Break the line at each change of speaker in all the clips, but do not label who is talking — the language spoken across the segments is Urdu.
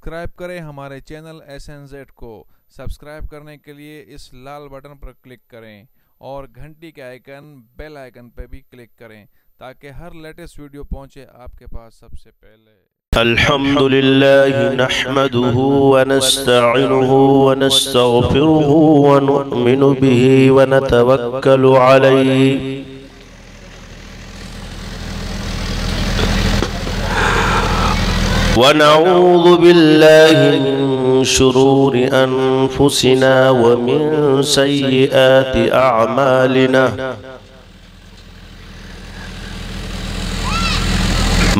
سبسکرائب کریں ہمارے چینل SNZ کو۔ سبسکرائب کرنے کے لیے اس لال بٹن پر کلک کریں اور گھنٹی کے آئیکن بیل آئیکن پہ بھی کلک کریں تاکہ ہر لیٹسٹ ویڈیو پہنچے آپ کے پاس سب سے پہلے۔
الحمد لله نحمده ونستعينه ونستغفره ونؤمن به ونتوكل عليه ونعوذ بالله من شرور أنفسنا ومن سيئات أعمالنا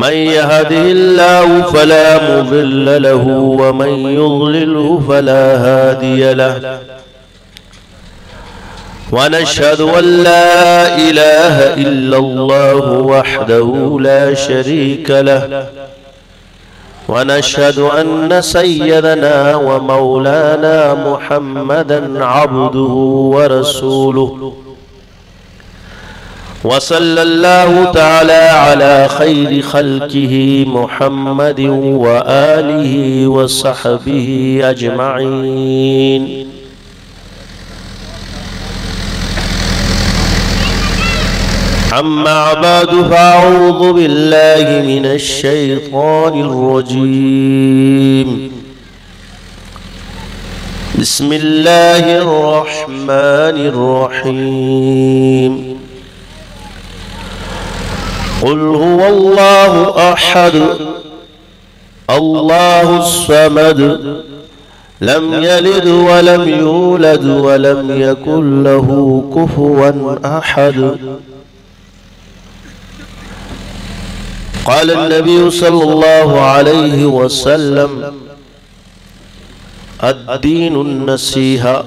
من يهده الله فلا مضل له ومن يضلله فلا هادي له ونشهد أن لا إله إلا الله وحده لا شريك له ونشهد أن سيدنا ومولانا محمدا عبده ورسوله وصلى الله تعالى على خير خلقه محمد وآله وصحبه أجمعين أما بعد فأعوذ بالله من الشيطان الرجيم بسم الله الرحمن الرحيم قل هو الله أحد الله الصمد لم يلد ولم يولد ولم يكن له كفوا أحد قال النبي صلى الله عليه وسلم الدين النصيحة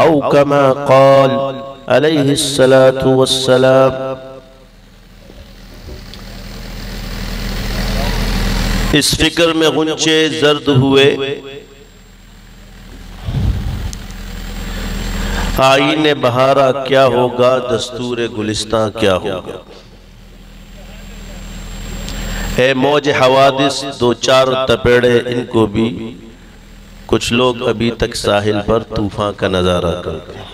أو كما قال عليه الصلاة والسلام۔ اس فکر میں غنچے زرد ہوئے، آئین بہارا کیا ہوگا، دستور گلستاں کیا ہوگا۔ اے موج حوادث دو چار تپیڑے ان کو بھی، کچھ لوگ ابھی تک ساحل پر طوفان کا نظارہ کرتے ہیں۔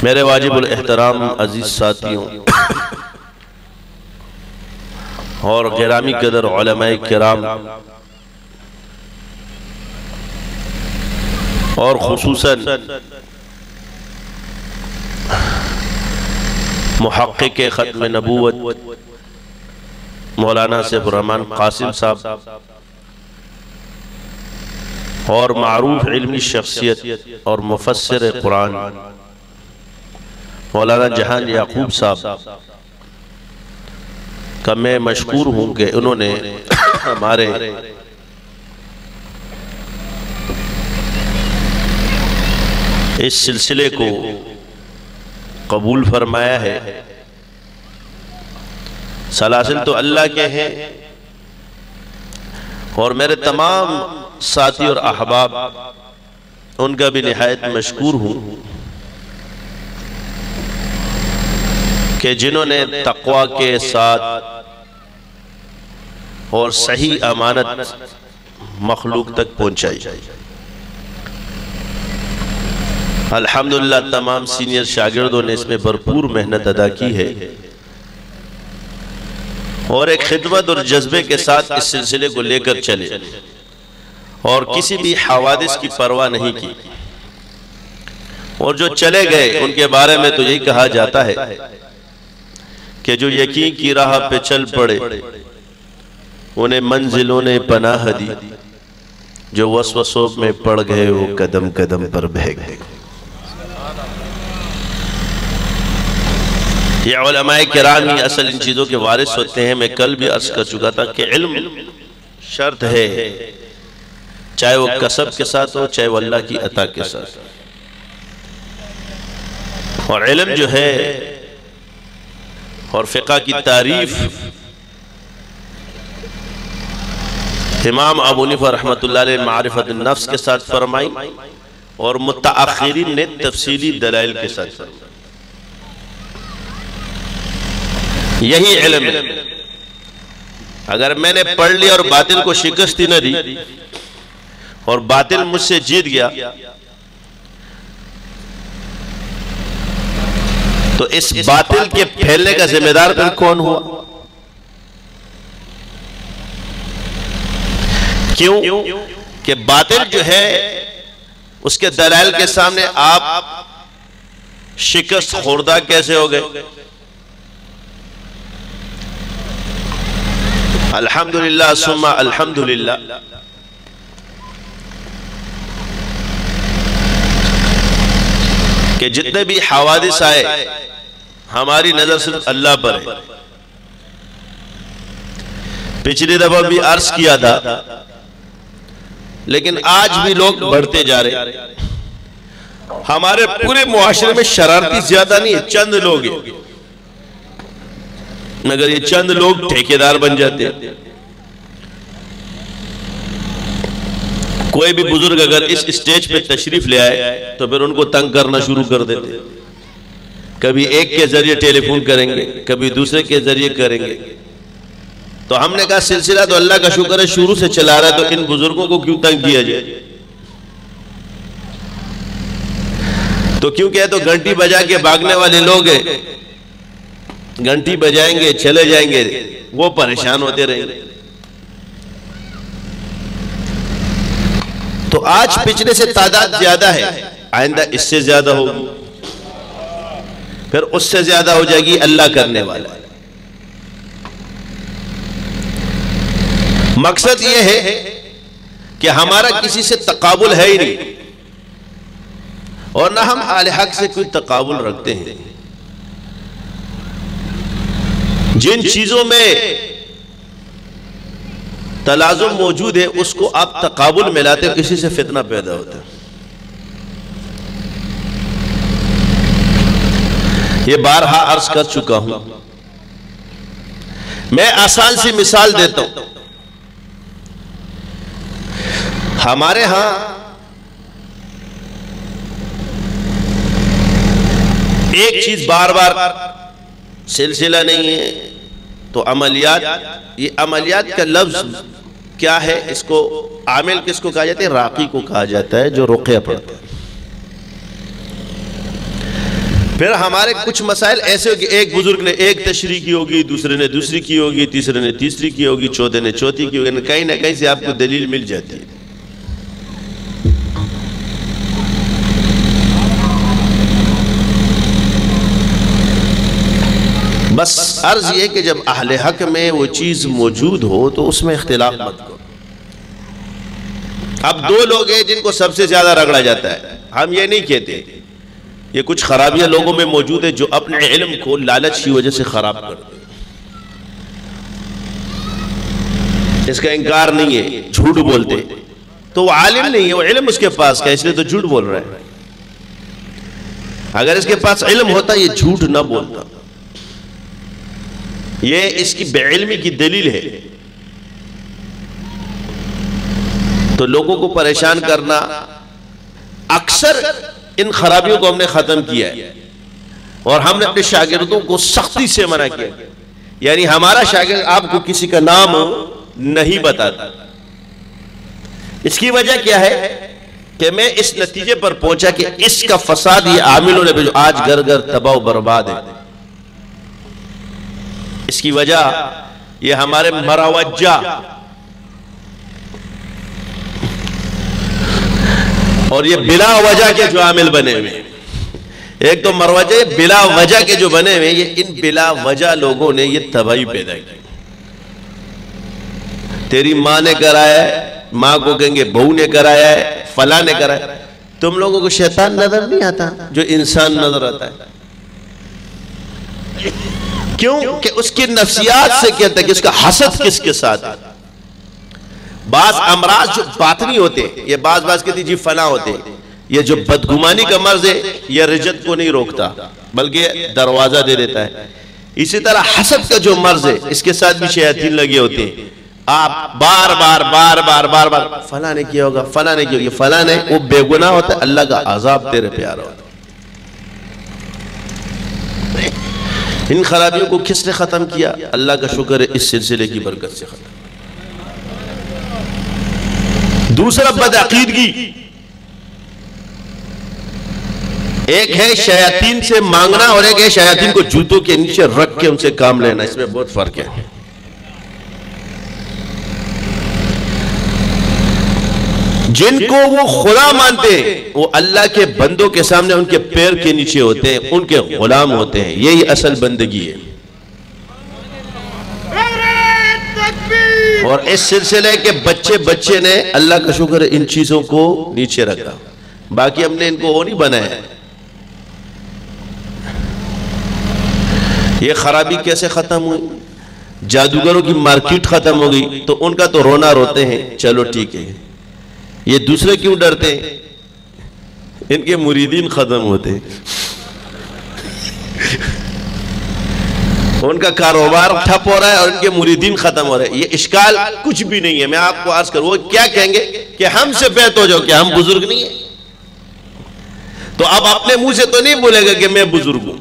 میرے واجب الاحترام عزیز ساتھیوں اور گرامی قدر علماء کرام اور خصوصاً محقق ختم نبوت مولانا سیف الرحمن قاسم صاحب اور معروف علمی شخصیت اور مفسر قرآن مولانا جہان یعقوب صاحب کا میں مشکور ہوں کہ انہوں نے ہمارے اس سلسلے کو قبول فرمایا ہے۔ سلاسل تو اللہ کے ہیں اور میرے تمام ساتھی اور احباب ان کا بھی نہایت مشکور ہوں کہ جنہوں نے تقوی کے ساتھ اور صحیح امانت مخلوق تک پہنچائی۔ الحمدللہ تمام سینئر شاگردوں نے اس میں بھرپور محنت ادا کی ہے اور ایک خدمت اور جذبے کے ساتھ اس سلسلے کو لے کر چلے اور کسی بھی حوادث کی پرواہ نہیں کی، اور جو چلے گئے ان کے بارے میں تو یہی کہا جاتا ہے کہ جو یقین کی راہ پہ چل پڑے انہیں منزلوں نے پناہ دی، جو وسوسوں میں پڑ گئے وہ قدم قدم پر بہہ گئے۔ یہ علماء کرام ہی اصل ان چیزوں کے وارث ہوتے ہیں۔ میں کل بھی عرض کر چکا تھا کہ علم شرط ہے، چاہے وہ کسب کے ساتھ ہو چاہے وہ اللہ کی عطا کے ساتھ، اور علم جو ہے اور فقہ کی تعریف امام ابو حنیفہ رحمۃ اللہ علیہ معرفت النفس کے ساتھ فرمائی اور متاخرین نے تفصیلی دلائل کے ساتھ فرمائی۔ یہی علم ہے. اگر میں نے پڑھ لیا اور باطل کو شکست نہ دی اور باطل مجھ سے جیت گیا تو اس باطل کے پھیلنے کا ذمہ دار پھر کون ہوا؟ کیوں کہ باطل جو ہے اس کے دلائل کے سامنے آپ شکست خوردہ کیسے ہو گئے؟ الحمدللہ ثم الحمدللہ. کہ جتنے بھی حوادث آئے ہماری نظر صرف اللہ پر ہے. پچھلی دفعہ بھی عرض کیا تھا لیکن آج بھی لوگ بڑھتے جا رہے. ہمارے پورے معاشرے میں شرارتی زیادہ نہیں ہے، چند لوگ ہیں، مگر یہ چند لوگ ٹھیکیدار بن جاتے ہیں. کوئی بھی بزرگ اگر اس اسٹیج پہ تشریف لے آئے تو پھر ان کو تنگ کرنا شروع کر دیتے. کبھی ایک کے ذریعے ٹیلی فون کریں گے، کبھی دوسرے کے ذریعے کریں گے. تو ہم نے کہا سلسلہ تو اللہ کا شکر ہے شروع سے چلا رہا ہے، تو ان بزرگوں کو کیوں تنگ کیا جائے؟ تو کیوں کہ تو گھنٹی بجا کے بھاگنے والے لوگ ہیں، گھنٹی بجائیں گے چلے جائیں گے، وہ پریشان ہوتے رہیں گے. تو آج پچھلے سے تعداد زیادہ ہے، آئندہ اس سے زیادہ ہوگی، پھر اس سے زیادہ ہو جائے گی. اللہ کرنے والا ہے. مقصد یہ ہے کہ ہمارا کسی سے تقابل ہے ہی نہیں، اور نہ ہم اہل حق سے کوئی تقابل رکھتے ہیں. جن چیزوں میں تلازم موجود ہے اس کو آپ تقابل میں لاتے ہو، کسی سے فتنہ پیدا ہوتا ہے. یہ بارہا عرض کر چکا ہوں. میں آسان سی مثال دیتا ہوں. ہمارے ہاں ایک چیز بار بار سلسلہ نہیں ہے تو عملیات. یہ عملیات کا لفظ کیا ہے؟ اس کو عامل کس کو کہا جاتا ہے؟ راقی کو کہا جاتا ہے جو رقیہ پڑھتا ہے. پھر ہمارے کچھ مسائل ایسے ہوگی، ایک بزرگ نے ایک تشریح کی ہوگی، دوسرے نے دوسری کی ہوگی، تیسرے نے تیسری کی ہوگی، چوتھے نے چوتھی کی ہوگی. کہیں نہ کہیں سے آپ کو دلیل مل جاتی ہے. بس عرض یہ کہ جب اہل حق میں وہ چیز موجود ہو تو اس میں اختلاف مت کرو. اب دو لوگ ہیں جن کو سب سے زیادہ رگڑا جاتا ہے. ہم یہ نہیں کہتے، یہ کچھ خرابیاں لوگوں میں موجود ہے جو اپنے علم کو لالچ کی وجہ سے خراب کرتے ہیں. اس کا انکار نہیں ہے، جھوٹ بولتے تو وہ عالم نہیں ہے، وہ علم اس کے پاس کا، اس لیے تو جھوٹ بول رہا ہے. اگر اس کے پاس علم ہوتا یہ جھوٹ نہ بولتا. یہ اس کی بے علمی کی دلیل ہے. تو لوگوں کو پریشان کرنا، اکثر ان خرابیوں کو ہم نے ختم کیا ہے اور ہم نے اپنے شاگردوں کو سختی سے منع کیا. یعنی ہمارا شاگرد آپ کو کسی کا نام نہیں بتاتا. اس کی وجہ کیا ہے کہ میں اس نتیجے پر پہنچا کہ اس کا فساد یہ عاملوں نے جو آج گھر گھر تباہ و برباد ہے. اس کی وجہ یہ ہمارے مروجہ اور یہ بلا وجہ کے جو عامل بنے ہوئے. ایک تو مروجہ بلا وجہ کے جو بنے ہوئے، یہ ان بلا وجہ لوگوں نے یہ تباہی پیدا کی. تیری ماں نے کرایا ہے، ماں کو کہیں گے بہو نے کرایا ہے، فلاں نے کرایا ہے. تم لوگوں کو شیطان نظر نہیں آتا جو انسان نظر آتا ہے. کیوں کہ اس کی نفسیات سے کہتا ہے کہ اس کا حسد کس کے ساتھ ہے. بعض امراض جو باطنی ہوتے ہیں، یہ بعض کہتی جی فنا ہوتے ہیں. یہ جو بدگمانی کا مرض ہے یہ رجت کو نہیں روکتا بلکہ دروازہ دے دیتا ہے. اسی طرح حسد کا جو مرض ہے اس کے ساتھ بھی شیاطین لگے ہوتے ہیں. آپ بار بار فلاں نے کیا ہوگا، فلاں نے کیا ہوگا، فلاں نے، وہ بے گناہ ہوتا ہے، اللہ کا عذاب تیرے پیارا ہوتا ہے. ان خرابیوں کو کس نے ختم کیا؟ اللہ کا شکر ہے اس سلسلے کی برکت سے ختم۔ دوسرا بدعقیدگی، ایک ہے شیاطین سے مانگنا اور ایک ہے شیاطین کو جوتوں کے نیچے رکھ کے ان سے کام لینا، اس میں بہت فرق ہے۔ جن کو وہ خدا مانتے ہیں وہ اللہ کے بندوں کے سامنے ان کے پیر کے نیچے ہوتے ہیں، ان کے غلام ہوتے ہیں، یہی اصل بندگی ہے۔ اور اس سلسلے کے بچے نے اللہ کا شکر ہے ان چیزوں کو نیچے رکھا، باقی ہم نے ان کو وہ نہیں بنایا۔ یہ خرابی کیسے ختم ہوئی؟ جادوگروں کی مارکیٹ ختم ہو گئی تو ان کا تو رونا روتے ہیں، چلو ٹھیک ہے۔ یہ دوسرے کیوں ڈرتے ہیں؟ ان کے مریدین ختم ہوتے ہیں، ان کا کاروبار ٹھپ ہو رہا ہے اور ان کے مریدین ختم ہو رہے ہیں۔ یہ اشکال کچھ بھی نہیں ہے۔ میں آپ کو عرض کروں، وہ کیا کہیں گے کہ ہم سے بیعت ہو جاؤ، کہ ہم بزرگ نہیں ہیں؟ تو اب اپنے منہ سے تو نہیں بولے گا کہ میں بزرگ ہوں،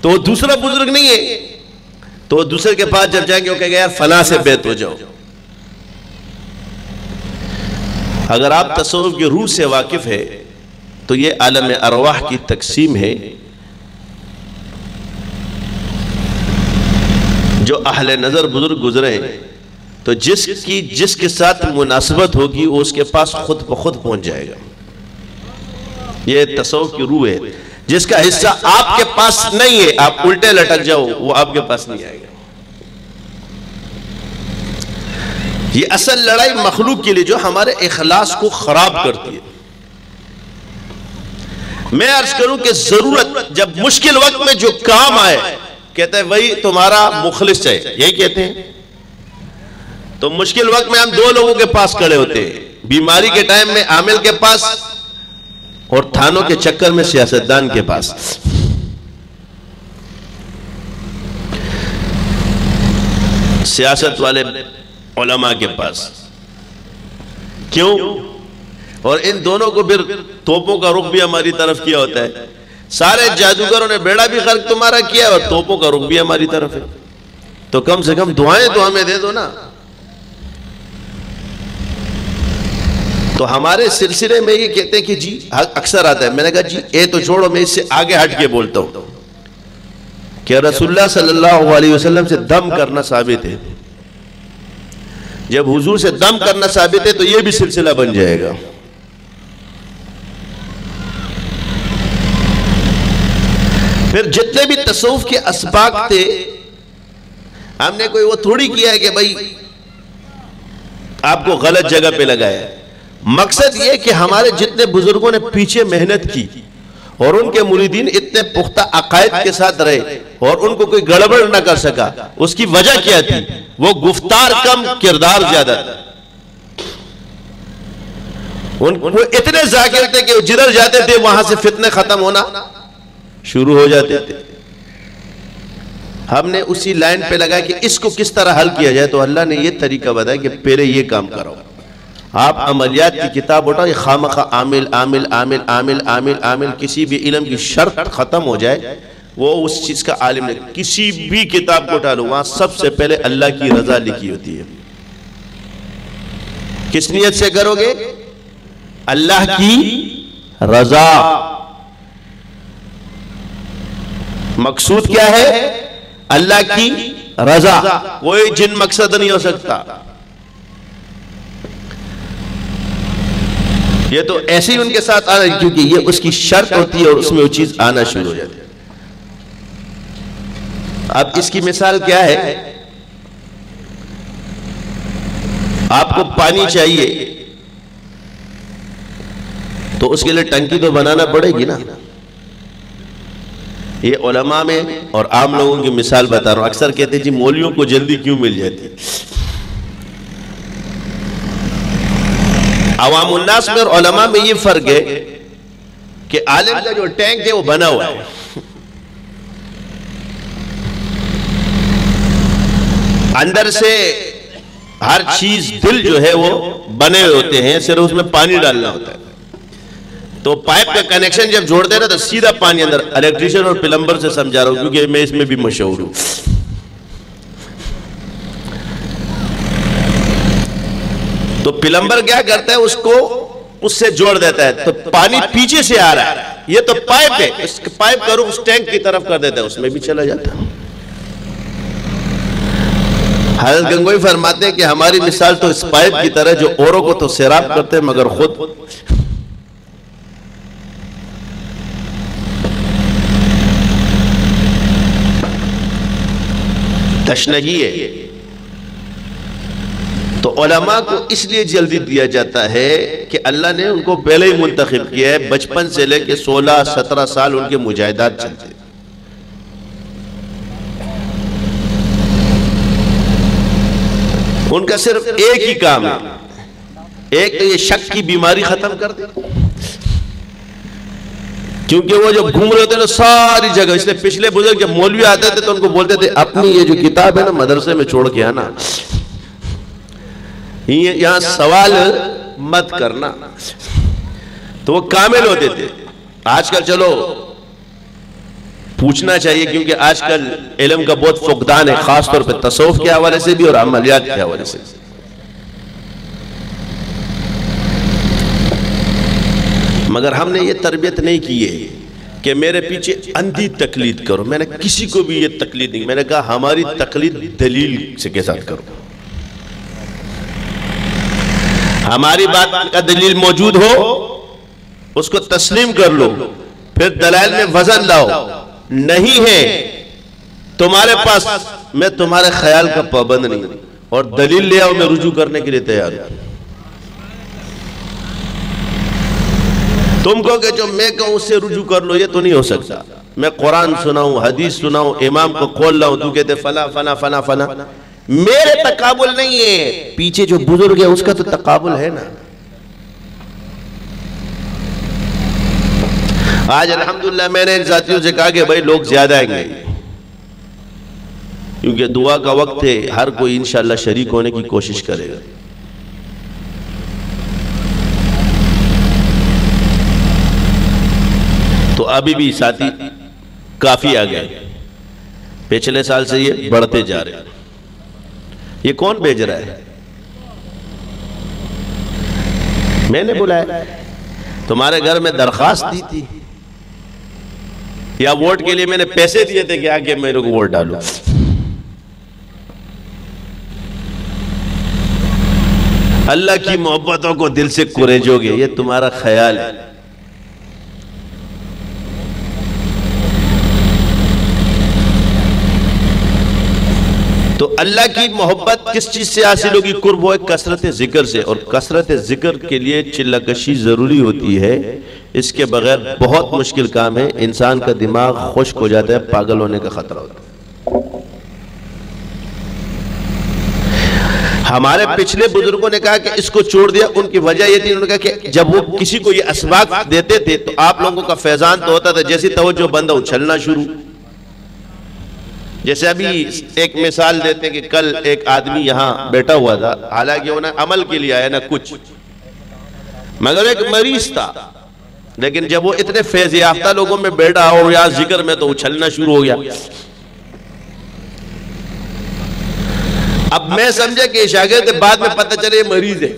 تو وہ دوسرا بزرگ نہیں ہے، تو وہ دوسرے کے پاس جب جائیں گے وہ کہے گا یار فلاں سے بیعت ہو جاؤ۔ اگر آپ تصوف کی روح سے واقف ہے تو یہ عالم ارواح کی تقسیم ہے، جو اہل نظر بزرگ گزرے ہیں تو جس کے ساتھ مناسبت ہوگی وہ اس کے پاس خود بخود پہنچ جائے گا۔ یہ تصوف کی روح ہے، جس کا حصہ آپ کے پاس نہیں ہے، آپ الٹے لٹک جاؤ، وہ آپ کے پاس نہیں آئے گا۔ یہ اصل لڑائی مخلوق کے لیے جو ہمارے اخلاص کو خراب کرتی ہے۔ میں عرض کروں کہ ضرورت جب مشکل وقت میں جو کام آئے کہتے ہیں وہی تمہارا مخلص ہے، یہی کہتے ہیں۔ تو مشکل وقت میں ہم دو لوگوں کے پاس کھڑے ہوتے ہیں، بیماری کے ٹائم میں عامل کے پاس اور تھانوں کے چکر میں سیاستدان کے پاس۔ سیاست والے علماء کے پاس کیوں؟ اور ان دونوں کو پھر توپوں کا رخ بھی ہماری طرف کیا ہوتا ہے۔ سارے جادوگروں نے بیڑا بھی خرق تمہارا کیا اور توپوں کا رخ بھی ہماری طرف ہے، تو کم سے کم دعائیں تو ہمیں دے دو نا۔ تو ہمارے سلسلے میں یہ کہتے ہیں کہ جی اکثر آتا ہے، میں نے کہا جی اے تو چھوڑو، میں اس سے آگے ہٹ کے بولتا ہوں کہ رسول اللہ صلی اللہ علیہ وسلم سے دم کرنا ثابت ہے۔ جب حضور سے دم کرنا ثابت ہے تو یہ بھی سلسلہ بن جائے گا۔ پھر جتنے بھی تصوف کے اسباق تھے، ہم نے کوئی وہ تھوڑی کیا ہے کہ بھائی آپ کو غلط جگہ پہ لگایا۔ مقصد یہ کہ ہمارے جتنے بزرگوں نے پیچھے محنت کی اور ان کے مریدین اتنے پختہ عقائد کے ساتھ رہے اور ان کو کوئی گڑبڑ نہ کر سکا، اس کی وجہ کیا تھی؟ وہ گفتار کم کردار زیادہ تھا۔ وہ اتنے ذاکر تھے کہ وہ جدھر جاتے تھے وہاں سے فتنے ختم ہونا شروع ہو جاتے تھے۔ ہم نے اسی لائن پہ لگا کہ اس کو کس طرح حل کیا جائے، تو اللہ نے یہ طریقہ بتایا کہ پہلے یہ کام کرو۔ آپ عملیات کی کتاب اٹھاؤ، یہ خامخواہ عامل عامل عامل عامل عامل عامل، کسی بھی علم کی شرط ختم ہو جائے وہ اس چیز کا عالم نہیں۔ کسی بھی کتاب کو اٹھا لو، وہاں سب سے پہلے اللہ کی رضا لکھی ہوتی ہے۔ کس نیت سے کرو گے؟ اللہ کی رضا۔ مقصود کیا ہے؟ اللہ کی رضا، کوئی جن مقصد نہیں ہو سکتا۔ یہ تو ایسے ہی ان کے ساتھ آنا، کیونکہ یہ اس کی شرط ہوتی ہے اور اس میں وہ چیز آنا شروع ہو جاتی ہے۔ اب اس کی مثال کیا ہے؟ آپ کو پانی چاہیے تو اس کے لیے ٹنکی تو بنانا پڑے گی نا۔ یہ علماء میں اور عام لوگوں کی مثال بتا رہا ہوں۔ اکثر کہتے ہیں جی مولویوں کو جلدی کیوں مل جاتی؟ عوام الناس میں اور علماء میں یہ فرق ہے کہ عالم کا جو ٹینک ہے وہ بنا ہوا ہے، اندر سے ہر چیز، دل جو ہے وہ بنے ہوئے ہوتے ہیں، صرف اس میں پانی ڈالنا ہوتا ہے۔ تو پائپ کا کنیکشن جب جوڑ دے نا تو سیدھا پانی اندر. الیکٹریشین اور پلمبر سے سمجھا رہا ہوں کیونکہ میں اس میں بھی مشہور ہوں. تو پلمبر کیا کرتا ہے, اس کو اس سے جوڑ دیتا ہے, تو پانی پیچھے سے آ رہا ہے, یہ تو پائپ ہے, اس پائپ کا رخ اس ٹینک کی طرف کر دیتا ہے, اس میں بھی چلا جاتا ہے. حضرت گنگوئی فرماتے ہیں کہ ہماری مثال تو اس پائپ کی طرح جو اوروں کو تو سیراب کرتے ہیں مگر خود تشنگی ہے. تو علماء کو اس لیے جلدی دیا جاتا ہے کہ اللہ نے ان کو پہلے ہی منتخب کیا ہے. بچپن سے لے کے 16-17 سال ان کے مجاہدات چلتے ہیں. ان کا صرف ایک ہی کام ہے, ایک تو یہ شک کی بیماری ختم کر دے, کیونکہ وہ جب گھوم رہے ہوتے ہیں نا ساری جگہ, اس لیے پچھلے بزرگ جب مولوی آتے تھے تو ان کو بولتے تھے اپنی یہ جو کتاب ہے نا مدرسے میں چھوڑ کے آنا, یہاں سوال مت کرنا. تو وہ کامل ہوتے تھے. آج کل چلو پوچھنا چاہیے کیونکہ آج کل علم کا بہت فقدان ہے, خاص طور پہ تصوف کے حوالے سے بھی اور عملیات کے حوالے سے. مگر ہم نے یہ تربیت نہیں کی ہے کہ میرے پیچھے اندھی تقلید کرو. میں نے کسی کو بھی یہ تقلید نہیں, میں نے کہا ہماری تقلید دلیل سے کے ساتھ کرو. ہماری بات کا دلیل موجود ہو اس کو تسلیم کر لو, پھر دلائل میں وزن لاؤ. نہیں ہے تمہارے پاس, میں تمہارے خیال کا پابند نہیں, اور دلیل لے آؤ, میں رجوع کرنے کے لیے تیار ہوں. تم کو کہ جو میں کہوں اس سے رجوع کر لو, یہ تو نہیں ہو سکتا. میں قرآن سناؤں, حدیث سناؤں, امام کو قول لاؤں, تو کہتے فلا فلا فلا فلا. میرے تقابل نہیں ہے, پیچھے جو بزرگ ہے اس کا تو تقابل ہے نا. آج الحمدللہ میں نے ذاتیوں سے کہا کہ بھائی لوگ زیادہ آئیں گے, کیونکہ دعا کا وقت ہے, ہر کوئی انشاءاللہ شریک ہونے کی کوشش کرے گا. تو ابھی بھی ساتھی کافی آ گئے, پچھلے سال سے یہ بڑھتے جا رہے ہیں. یہ کون بھیج رہا ہے؟ میں نے بلایا, تمہارے گھر میں درخواست دی تھی, یا ووٹ کے لیے میں نے پیسے دیے تھے کہ آگے میرے کو ووٹ ڈالو. اللہ کی محبتوں کو دل سے کوریجو گے, یہ تمہارا خیال ہے. تو اللہ کی محبت کس چیز سے حاصل ہوگی؟ قرب ہے کثرت ذکر سے, اور کثرت ذکر کے لیے چلہ کشی ضروری ہوتی ہے. اس کے بغیر بہت مشکل کام ہے, انسان کا دماغ خشک ہو جاتا ہے, پاگل ہونے کا خطرہ ہوتا ہے. ہمارے پچھلے بزرگوں نے کہا کہ اس کو چھوڑ دیا, ان کی وجہ یہ تھی, انہوں نے کہا کہ جب وہ کسی کو یہ اسباق دیتے تھے تو آپ لوگوں کا فیضان تو ہوتا تھا, جیسی توجہ بندہ اچھلنا شروع. جیسے ابھی ایک مثال دیتے ہیں کہ کل ایک آدمی یہاں بیٹھا ہوا تھا, حالانکہ انہیں عمل کے لیے آیا نہ کچھ, مگر ایک مریض تھا, لیکن جب وہ اتنے فیض یافتہ لوگوں میں بیٹھا اور یہاں ذکر میں تو اچھلنا شروع ہو گیا. اب میں سمجھا کہ شاگرد بعد میں پتہ چلے یہ مریض ہے.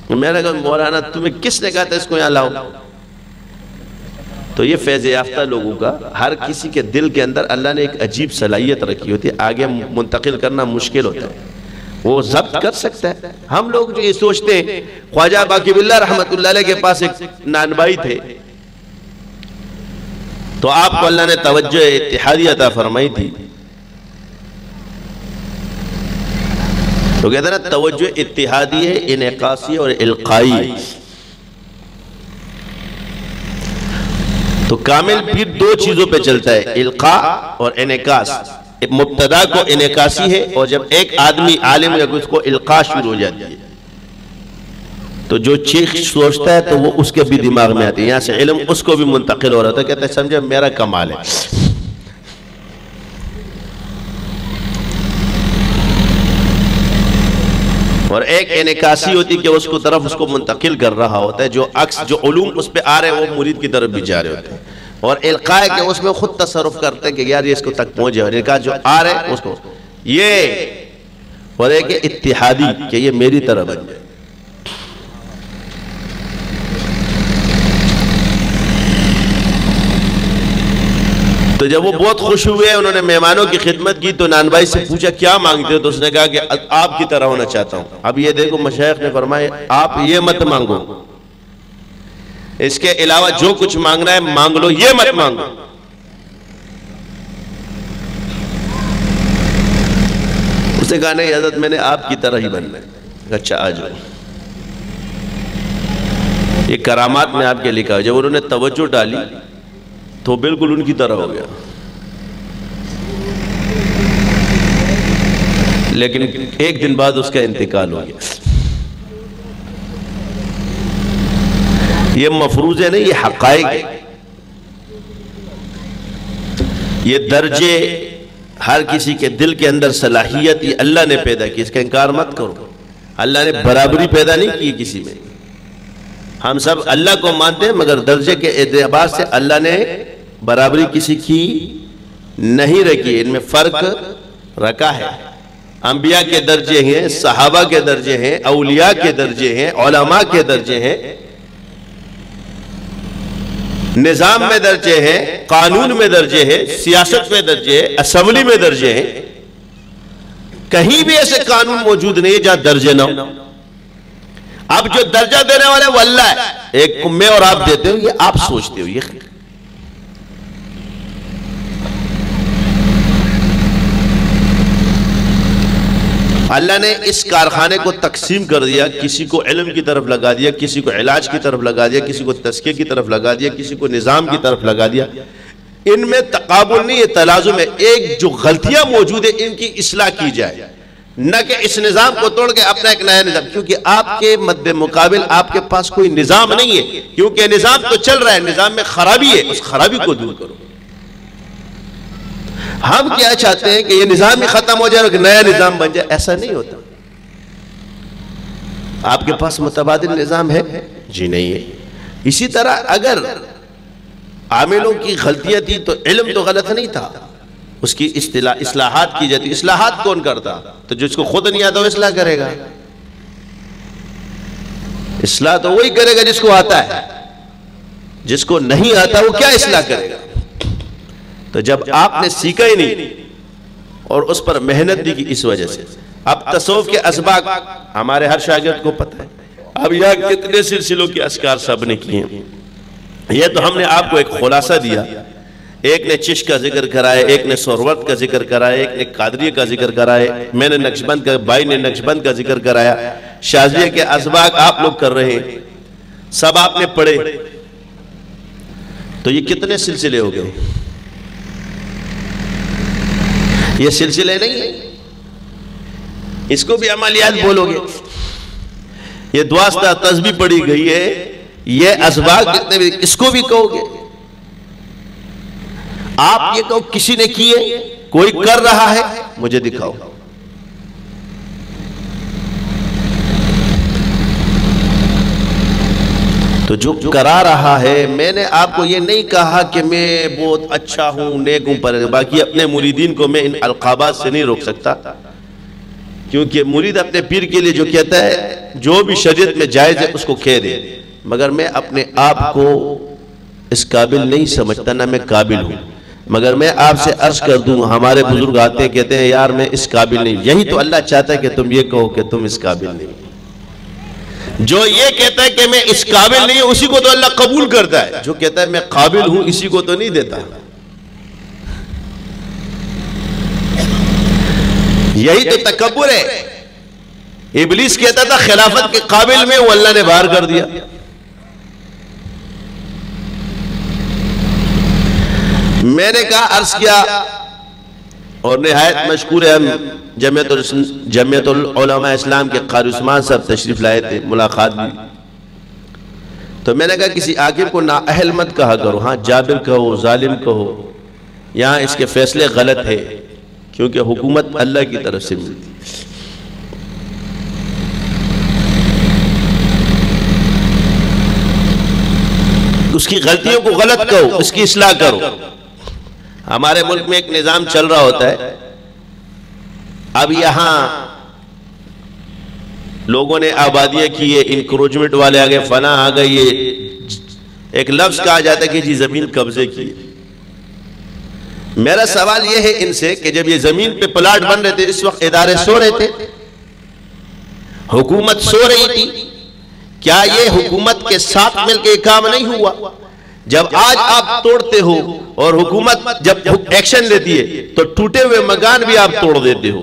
میں نے کہا مولانا تمہیں کس نے کہا تھا اس کو یہاں لاؤ؟ تو یہ فیض یافتہ لوگوں کا, ہر کسی کے دل کے اندر اللہ نے ایک عجیب صلاحیت رکھی ہوتی ہے, آگے منتقل کرنا مشکل ہوتا ہے, وہ ضبط کر سکتا ہے. ہم لوگ جو یہ سوچتے ہیں, خواجہ باقی باللہ رحمت اللہ علیہ کے پاس ایک نانبائی تھے, تو آپ کو اللہ نے توجہ اتحادی عطا فرمائی تھی. تو کہتے ہیں نا توجہ اتحادی ہے, انعکاسی اور القائی. تو کامل پھر دو چیزوں پہ چلتا ہے, القاء اور انعکاس. مبتدا کو انعکاسی ہے, اور جب ایک آدمی عالم ہے اس کو القاء شروع ہو جاتی ہے, تو جو چیخ سوچتا ہے تو وہ اس کے بھی دماغ میں آتی ہے, یہاں سے علم اس کو بھی منتقل ہو رہا تھا. کہتا ہے سمجھے میرا کمال ہے. اور ایک انعکاسی ہوتی کہ اس کو طرف اس کو منتقل کر رہا ہوتا ہے، جو عکس جو علوم اس پہ آ رہے ہیں وہ مرید کی طرف بھی جا رہے ہوتے ہیں، اور القاء کہ اس میں خود تصرف کرتے ہیں کہ یار یہ اس کو تک پہنچ جائے، اور القاء جو آ رہے ہیں اس کو یہ، اور ایک اتحادی کہ یہ میری طرف بن جائے۔ تو جب وہ بہت خوش ہوئے، انہوں نے مہمانوں کی خدمت کی، تو نان بھائی سے پوچھا کیا مانگتے ہو؟ تو اس نے کہا کہ آپ کی طرح ہونا چاہتا ہوں۔ اب یہ دیکھو مشائخ نے فرمایا آپ یہ مت مانگو، اس کے علاوہ جو کچھ مانگنا ہے مانگ لو، یہ مت مانگو۔ اس نے کہا نہیں حضرت میں نے آپ کی طرح ہی بننا ہے۔ اچھا آ جاؤ۔ یہ کرامات میں آپ کے لکھا ہے، جب انہوں نے توجہ ڈالی تو بالکل ان کی طرح ہو گیا، لیکن ایک دن بعد اس کا انتقال ہو گیا۔ یہ مفروض ہے نہیں، یہ حقائق ہے، یہ درجے ہر کسی کے دل کے اندر صلاحیت یہ اللہ نے پیدا کی، اس کا انکار مت کرو۔ اللہ نے برابری پیدا نہیں کی کسی میں، ہم سب اللہ کو مانتے ہیں، مگر درجے کے اعتبار سے اللہ نے برابری کسی کی نہیں رکھی، ان میں فرق رکھا ہے۔ انبیاء کے درجے ہیں، صحابہ کے درجے ہیں، اولیاء کے درجے ہیں، علماء کے درجے ہیں، نظام میں درجے ہیں، قانون میں درجے ہیں، سیاست میں درجے ہیں، اسمبلی میں درجے ہیں۔ کہیں بھی ایسے قانون موجود نہیں ہے جہاں درجے نہ ہو۔ اب جو درجہ دینے والے وہ اللہ ہے، ایک میں اور آپ دیتے ہو، یہ آپ سوچتے ہو، یہ اللہ نے اس کارخانے کو تقسیم کر دیا، کسی کو علم کی طرف لگا دیا، کسی کو علاج کی طرف لگا دیا، کسی کو تزکیے کی طرف لگا دیا، کسی کو نظام کی طرف لگا دیا۔ ان میں تقابل نہیں ہے، تلازم ہے۔ ایک جو غلطیاں موجود ہیں ان کی اصلاح کی جائے، نہ کہ اس نظام کو توڑ کے اپنا ایک نیا نظام، کیونکہ آپ کے مد مقابل آپ کے پاس کوئی نظام نہیں ہے، کیونکہ نظام تو چل رہا ہے، نظام میں خرابی ہے، اس خرابی کو دور کرو۔ ہم کیا چاہتے ہیں کہ یہ نظام ہی ختم ہو جائے اور نیا نظام بن جائے، ایسا نہیں ہوتا۔ آپ کے پاس متبادل نظام ہے؟ جی نہیں ہے۔ اسی طرح اگر عاملوں کی غلطیاں تھی تو علم تو غلط نہیں تھا، اس کی اصلاحات کی جاتی۔ اصلاحات کون کرتا؟ تو جس کو خود نہیں آتا وہ اصلاح کرے گا، اصلاح تو وہی کرے گا جس کو آتا ہے، جس کو نہیں آتا وہ کیا اصلاح کرے گا؟ تو جب آپ نے سیکھا ہی نہیں اور اس پر محنت بھی کی، اس وجہ سے اب تصوف کے اسباق ہمارے ہر شاگرد کو پتہ ہے۔ اب یہاں کتنے سلسلوں کے اذکار سب نے کیے ہیں، یہ تو ہم نے آپ کو ایک خلاصہ دیا۔ ایک نے چشت کا ذکر کرائے، ایک نے سہروردھ کا ذکر کرائے، ایک نے قادریہ کا ذکر کرائے، میں نے نقشبند کا، بھائی نے نقشبند کا ذکر کرایا، شاذلیہ کے اسباق آپ لوگ کر رہے ہیں، سب آپ نے پڑھے۔ تو یہ کتنے سلسلے ہو گئے؟ یہ سلسلے نہیں ہیں، اس کو بھی عملیات بولو گے۔ یہ دعاستہ تسبیح پڑھی گئی ہے، یہ اسباق کتنے بھی، اس کو بھی کہو گے؟ آپ یہ کہو کسی نے کیے، کوئی کر رہا ہے، مجھے دکھاؤ۔ تو جو کرا رہا ہے، میں نے آپ کو یہ نہیں کہا کہ میں بہت اچھا ہوں، نیک ہوں، پر باقی اپنے مریدین کو میں ان القابات سے نہیں روک سکتا، کیونکہ مرید اپنے پیر کے لیے جو کہتا ہے جو بھی شریعت میں جائز ہے اس کو کہہ دے، مگر میں اپنے آپ کو اس قابل نہیں سمجھتا، نہ میں قابل ہوں۔ مگر میں آپ سے عرض کر دوں، ہمارے بزرگ آتے کہتے ہیں یار میں اس قابل نہیں، یہی تو اللہ چاہتا ہے کہ تم یہ کہو کہ تم اس قابل نہیں۔ جو یہ کہتا ہے کہ میں اس قابل نہیں ہوں، اسی کو تو اللہ قبول کرتا ہے، جو کہتا ہے میں قابل ہوں اسی کو تو نہیں دیتا۔ یہی تو تکبر ہے۔ ابلیس کہتا تھا خلافت کے قابل میں، وہ اللہ نے باہر کر دیا۔ میں نے کہا، عرض کیا، اور نہایت مشکور ہے، ہم جمعیت العلماء اسلام کے قاری عثمان صاحب تشریف لائے تھے، ملاقات بھی، تو میں نے کہا کسی حاکم کو نااہل مت کہا کرو، ہاں جابر کہو، ظالم کہو، یہاں اس کے فیصلے غلط ہے، کیونکہ حکومت اللہ کی طرف سے ملتی۔ اس کی غلطیوں کو غلط کہو، اس کی اصلاح کرو۔ ہمارے ملک میں ایک نظام چل رہا ہوتا ہے، اب یہاں لوگوں نے آبادیاں کی ہے، انکروچمنٹ والے آگئے، فلاں آگئے، یہ ایک لفظ کہا جاتا ہے کہ جی زمین قبضے کی ہے۔ میرا سوال یہ ہے ان سے کہ جب یہ زمین پہ پلاٹ بن رہے تھے، اس وقت ادارے سو رہے تھے، حکومت سو رہی تھی، کیا یہ حکومت کے ساتھ مل کے کام نہیں ہوا؟ جب آج آپ توڑتے ہو اور حکومت جب ایکشن لیتی ہے تو ٹوٹے ہوئے مکان بھی آپ توڑ دیتے ہو،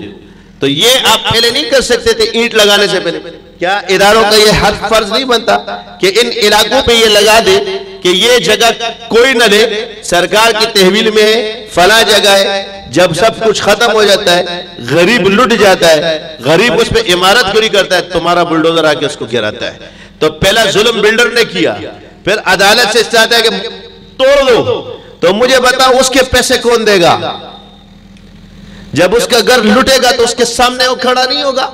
تو یہ آپ پہلے نہیں کر سکتے تھے اینٹ لگانے سے پہلے؟ کیا اداروں کا یہ حق فرض نہیں بنتا کہ ان علاقوں پہ یہ لگا دے کہ یہ جگہ کوئی نہ لے، سرکار کی تحویل میں ہے، فلاں جگہ ہے، جب سب کچھ ختم ہو جاتا ہے، غریب لٹ جاتا ہے، غریب اس پہ عمارت کھڑی کرتا ہے، تمہارا بلڈوزر آ کے اس کو گراتا ہے۔ تو پہلا ظلم بلڈر نے کیا، پھر عدالت سے چاہتا ہے کہ توڑ دو، تو مجھے بتاؤ اس کے پیسے کون دے گا؟ جب اس کا گھر لٹے گا تو اس کے سامنے وہ کھڑا نہیں ہوگا؟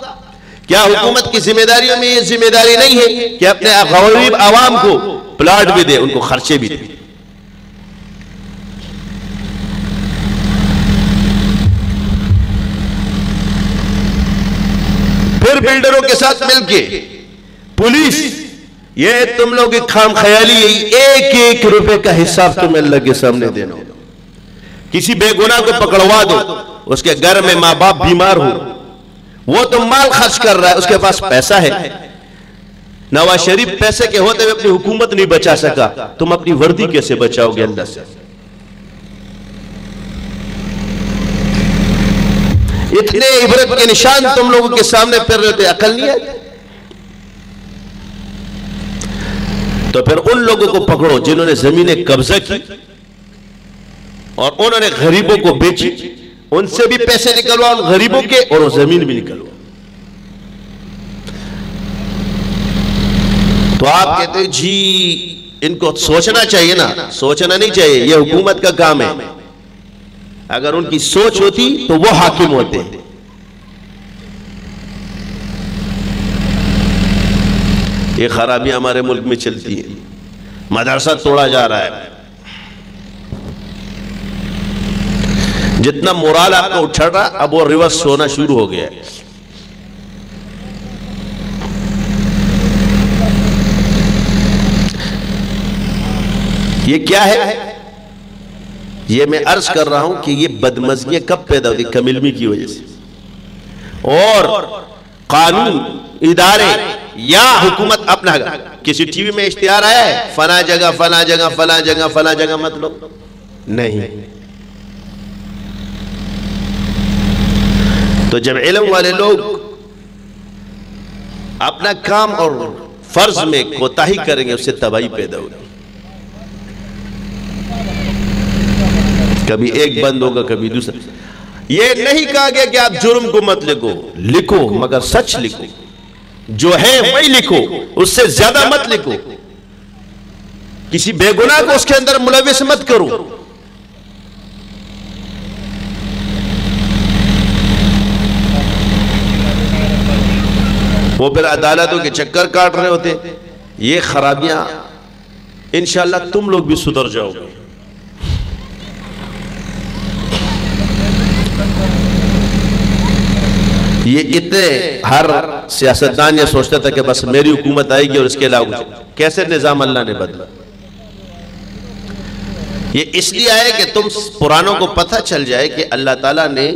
کیا حکومت کی ذمہ داریوں میں یہ ذمہ داری نہیں ہے کہ اپنے غریب عوام کو پلاٹ بھی دے، ان کو خرچے بھی دے؟ پھر بلڈروں کے ساتھ مل کے پولیس، یہ تم لوگ ایک خام خیالی ہے، ایک ایک روپے کا حساب تمہیں اللہ کے سامنے دینا ہوگا۔ کسی بے گناہ کو پکڑوا دو، اس کے گھر میں ماں باپ بیمار ہو، وہ تو مال خرچ کر رہا ہے، اس کے پاس پیسہ ہے۔ نواز شریف پیسے کے ہوتے ہوئے اپنی حکومت نہیں بچا سکا، تم اپنی وردی کیسے بچاؤ گے اللہ سے؟ اتنے عبرت کے نشان تم لوگوں کے سامنے پھر رہے تھے، عقل نہیں ہے؟ تو پھر ان لوگوں کو پکڑو جنہوں نے زمینیں قبضہ کی اور انہوں نے غریبوں کو بیچی، ان سے بھی پیسے نکلوا، ان غریبوں کے، اور وہ زمین بھی نکلوا۔ تو آپ کہتے ہیں جی ان کو سوچنا چاہیے نا، سوچنا نہیں چاہیے، یہ حکومت کا کام ہے۔ اگر ان کی سوچ ہوتی تو وہ حاکم ہوتے۔ یہ خرابیاں ہمارے ملک میں چلتی ہیں، مدرسہ توڑا جا رہا ہے، جتنا مورال آپ کو اٹھا رہا اب وہ ریورس ہونا شروع ہو گیا ہے۔ یہ کیا ہے؟ یہ میں عرض کر رہا ہوں کہ یہ بدمزگیاں کب پیدا ہوتی؟ کم علمی کی وجہ سے۔ اور قانون، ادارے یا حکومت اپنا، کسی ٹی وی میں اشتہار آیا ہے فلاں جگہ فلاں جگہ فلاں جگہ فلاں جگہ مطلب نہیں۔ تو جب علم والے لوگ اپنا کام اور فرض میں کوتاہی کریں گے، اس سے تباہی پیدا ہوگی۔ کبھی ایک بند ہوگا، کبھی دوسرا۔ یہ نہیں کہا گیا کہ آپ جرم کو مت لکھو، لکھو مگر سچ لکھو، جو ہے وہی لکھو، اس سے زیادہ مت لکھو، کسی بے گناہ کو اس کے اندر ملوث مت کرو۔ وہ پھر عدالتوں کے چکر کاٹ رہے ہوتے۔ یہ خرابیاں انشاءاللہ تم لوگ بھی سدھر جاؤ گے۔ یہ اتنے، ہر سیاستدان یہ سوچتا تھا کہ بس میری حکومت آئے گی اور اس کے علاوہ کیسے نظام اللہ نے بدلا۔ یہ اس لیے آئے کہ تم پرانوں کو پتہ چل جائے کہ اللہ تعالیٰ نے،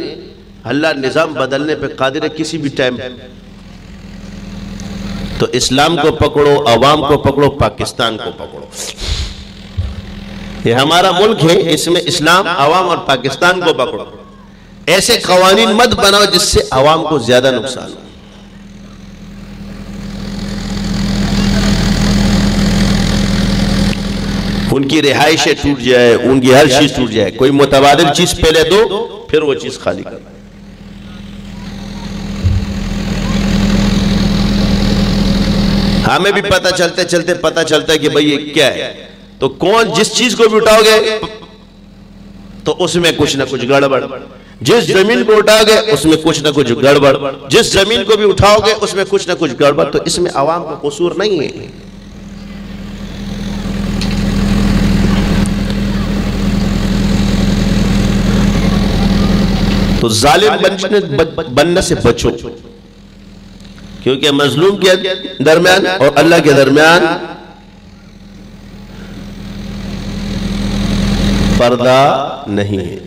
اللہ نظام بدلنے پہ قادر ہے کسی بھی ٹائم۔ تو اسلام کو پکڑو، عوام کو پکڑو، پاکستان کو پکڑو۔ یہ ہمارا ملک ہے، اس میں اسلام، عوام اور پاکستان کو پکڑو۔ ایسے قوانین مت بناؤ جس سے عوام کو زیادہ نقصان ہو۔ ان کی رہائشیں ٹوٹ جائے، ان کی ہر چیز ٹوٹ جائے، کوئی متبادل چیز پہلے دو پھر وہ چیز خالی کر۔ ہمیں بھی پتہ چلتے چلتے پتہ چلتا ہے کہ بھئی یہ کیا ہے، تو کون جس چیز کو بھی اٹھاؤ گے تو اس میں کچھ نہ کچھ گڑبڑ، جس زمین کو اٹھاؤ گے اس میں کچھ نہ کچھ گڑبڑ، جس زمین کو بھی اٹھاؤ گے اس میں کچھ نہ کچھ گڑبڑ۔ تو اس میں عوام کو قصور نہیں ہے۔ تو ظالم بننے سے بچو، کیونکہ مظلوم کے درمیان اور اللہ کے درمیان پردہ نہیں ہے۔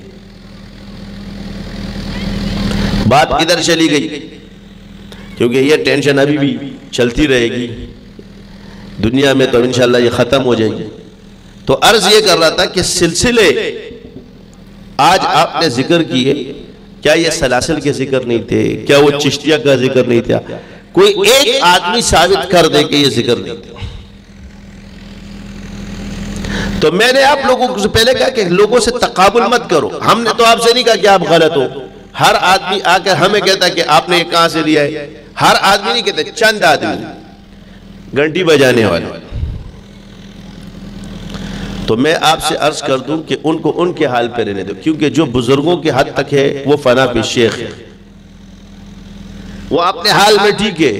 بات ادھر چلی گئی کیونکہ یہ ٹینشن ابھی بھی چلتی رہے گی دنیا میں، تو انشاءاللہ یہ ختم ہو جائے گی۔ تو عرض یہ کر رہا تھا کہ سلسلے آج آپ نے ذکر کیے، کیا یہ سلاسل کے ذکر نہیں تھے؟ کیا وہ چشتیہ کا ذکر نہیں تھا؟ کوئی ایک آدمی ثابت کر دے کہ یہ ذکر نہیں تھا۔ تو میں نے آپ لوگوں سے پہلے کہا کہ لوگوں سے تقابل مت کرو۔ ہم نے تو آپ سے نہیں کہا کہ آپ غلط ہو، ہر آدمی آ کر ہمیں کہتا ہے کہ آپ نے یہ کہاں سے لیا ہے۔ ہر آدمی نہیں کہتے، چند آدمی گھنٹی بجانے والے۔ تو میں آپ سے عرض کر دوں کہ ان کو ان کے حال پہ رہنے دو، کیونکہ جو بزرگوں کے حد تک ہے وہ فنا پہ شیخ ہے، وہ اپنے حال میں ٹھیک ہے،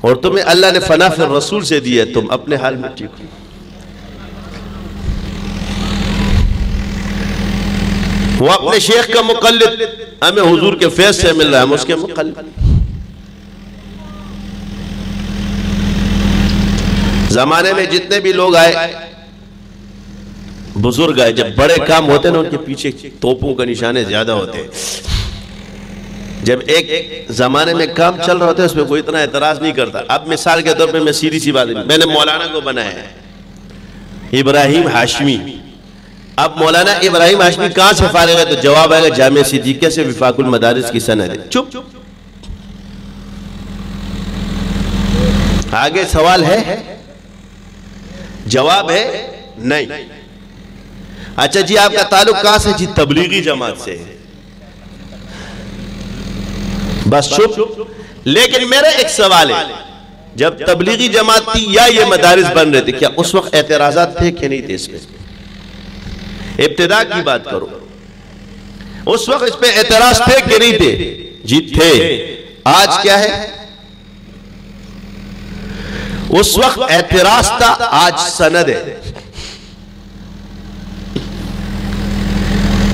اور تمہیں اللہ نے فنا فی الرسول سے دیا ہے، تم اپنے حال میں ٹھیک ہو۔ وہ اپنے شیخ کا مقلد، ہمیں حضور کے فیض سے مل رہا ہے، ہم اس کے مقلد۔ زمانے میں جتنے بھی لوگ آئے، بزرگ آئے، جب بڑے کام ہوتے ہیں نا ان کے پیچھے توپوں کا نشانے زیادہ ہوتے ہیں۔ جب ایک زمانے میں کام چل رہا ہوتا ہے اس میں کوئی اتنا اعتراض نہیں کرتا۔ اب مثال کے طور پہ میں سیدھی سی بات، میں نے مولانا کو بنایا ہے ابراہیم ہاشمی۔ اب مولانا ابراہیم ہاشمی کہاں سے فارغ ہے؟ تو جواب آئے گا جامعہ صدیقیہ سے وفاق المدارس کی سند ہے۔ چپ، آگے سوال ہے؟ جواب ہے نہیں۔ اچھا جی آپ کا تعلق کہاں سے؟ جی تبلیغی جماعت سے۔ بس چپ۔ لیکن میرا ایک سوال ہے، جب تبلیغی جماعت تھی یا یہ مدارس بن رہے تھے، کیا اس وقت اعتراضات تھے کہ نہیں تھے؟ اس میں ابتدا کی بات کرو، اس وقت اس پہ اعتراض تھے کہ نہیں تھے؟ جی تھے۔ آج کیا ہے؟ اس وقت اعتراض تھا، آج سند ہے۔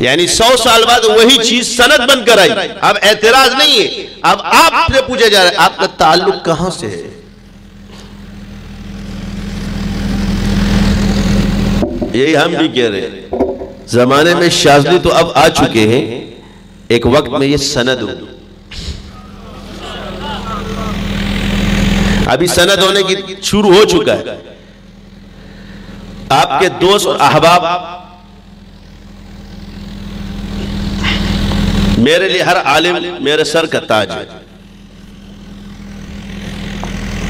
یعنی 100 سال بعد وہی چیز سند بن کر آئی، اب اعتراض نہیں ہے۔ اب آپ سے پوچھا جا رہا ہے آپ کا تعلق کہاں سے ہے؟ یہی ہم بھی کہہ رہے ہیں، زمانے میں شاذلی تو اب آ چکے ہیں، ایک وقت میں یہ سند ہو۔ ابھی سند ہونے کی شروع ہو چکا ہے۔ آپ کے دوست اور احباب، میرے لیے ہر عالم میرے سر کا تاج ہے،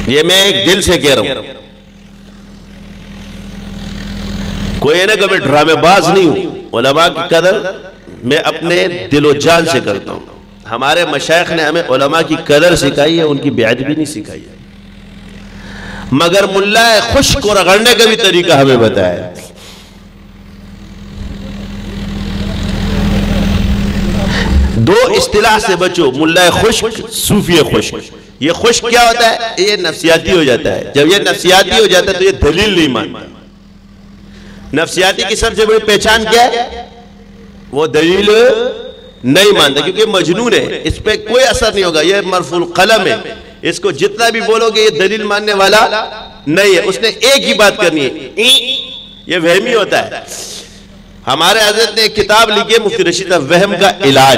یہ میں ایک دل سے کہہ رہا ہوں۔ کوئی نہ کہ میں ڈرامے باز نہیں ہوں، علماء کی قدر میں اپنے دل و جان سے کرتا ہوں۔ ہمارے مشائخ نے ہمیں علماء کی قدر سکھائی ہے، ان کی بے ادبی نہیں سکھائی ہے، مگر ملا خشک کو رگڑنے کا بھی طریقہ ہمیں بتایا۔ دو اصطلاح سے بچو، ملا خشک، صوفی خشک۔ یہ خشک کیا ہوتا ہے؟ یہ نفسیاتی ہو جاتا ہے۔ جب یہ نفسیاتی ہو جاتا ہے تو یہ دلیل نہیں مانتا۔ نفسیاتی کی سب سے بڑی پہچان کیا ہے؟ وہ دلیل نہیں مانتا، کیونکہ مجنون ہے، اس پہ کوئی اثر نہیں ہوگا، یہ مرفوع القلم ہے، اس کو جتنا بھی بولو گے یہ دلیل ماننے والا نہیں ہے، اس نے ایک ہی بات کرنی ہے، یہ وہمی ہوتا ہے۔ ہمارے حضرت نے ایک کتاب لکھی ہے مفتی رشید صاحب، وہم کا علاج۔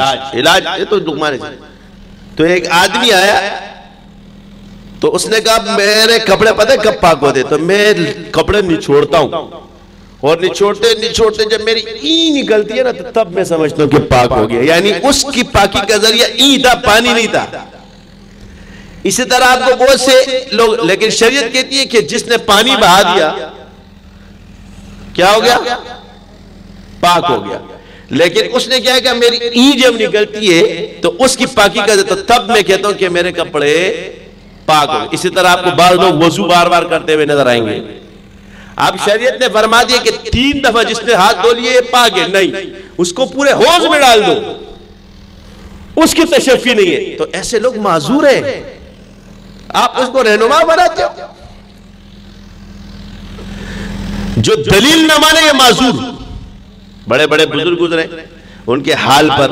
یہ تو لقمان سے، تو ایک آدمی آیا تو اس نے کہا میرے کپڑے پتہ ہے کب پاک ہوتے؟ تو میں کپڑے نچوڑتا ہوں، اور نچوڑتے جب میری نکلتی ہے نا تو تب میں سمجھتا ہوں کہ پاک ہو گیا۔ یعنی اس کی پاکی کا ذریعہ تھا، پانی نہیں تھا۔ اسی طرح آپ کو بہت سے لوگ، لیکن شریعت کہتی ہے کہ جس نے پانی بہا دیا کیا ہو گیا؟ پاک ہو گیا۔ لیکن اس نے کیا کہا میری جب نکلتی ہے تو اس کی پاکی کا ذریعہ، تب میں کہتا ہوں کہ میرے کپڑے پاک ہو گئے۔ اسی طرح آپ کو بعض لوگ وضو بار بار کرتے ہوئے نظر آئیں گے۔ اب شریعت نے فرما دیا کہ 3 دفعہ جس نے ہاتھ دھو لیے پاک ہے، نہیں، اس کو پورے حوض میں ڈال دو، اس کی تشفی نہیں ہے۔ تو ایسے لوگ معذور ہیں، آپ اس کو رہنما بناتے ہو۔ جو دلیل نہ مانے یہ معذور۔ بڑے بڑے بزرگ گزرے، ان کے حال پر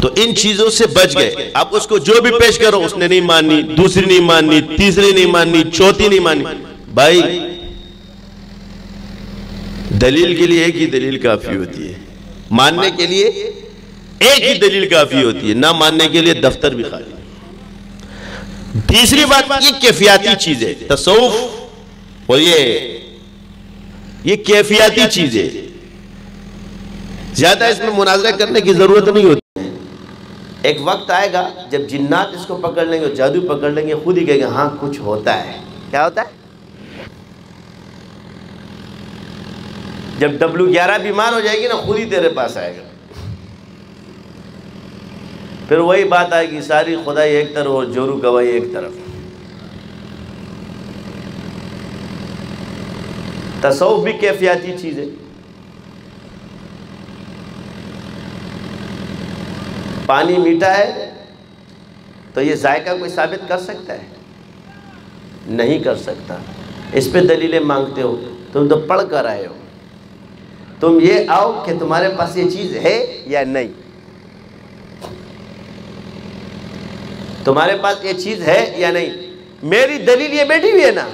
تو ان چیزوں سے بچ گئے. اب اس کو جو بھی پیش کرو اس نے نہیں ماننی, دوسری نہیں ماننی, تیسری نہیں ماننی, چوتھی نہیں ماننی. بھائی دلیل کے لیے ایک ہی دلیل کافی ہوتی ہے, ماننے کے لیے ایک ہی دلیل کافی ہوتی ہے, نہ ماننے کے لیے دفتر بھی خالی. تیسری بات یہ کیفیاتی چیز ہے. تصوف اور یہ کیفیاتی چیز ہے, زیادہ اس میں مناظرہ کرنے کی ضرورت نہیں ہوتی. ایک وقت آئے گا جب جنات اس کو پکڑ لیں گے, جادو پکڑ لیں گے, خود ہی کہیں گے ہاں کچھ ہوتا ہے. کیا ہوتا ہے؟ جب W11 بیمار ہو جائے گی نا, خود ہی تیرے پاس آئے گا. پھر وہی بات آئے گی, ساری خدائی ایک طرف اور جورو گواہی ایک طرف. تصوف بھی کیفیاتی چیز ہے. پانی میٹھا ہے تو یہ ذائقہ کوئی ثابت کر سکتا ہے؟ نہیں کر سکتا. اس پہ دلیلیں مانگتے ہو, تم تو پڑھ کر آئے ہو. تم یہ آؤ کہ تمہارے پاس یہ چیز ہے یا نہیں. تمہارے پاس یہ چیز ہے یا نہیں. میری دلیل یہ بیٹھی ہوئی ہے نا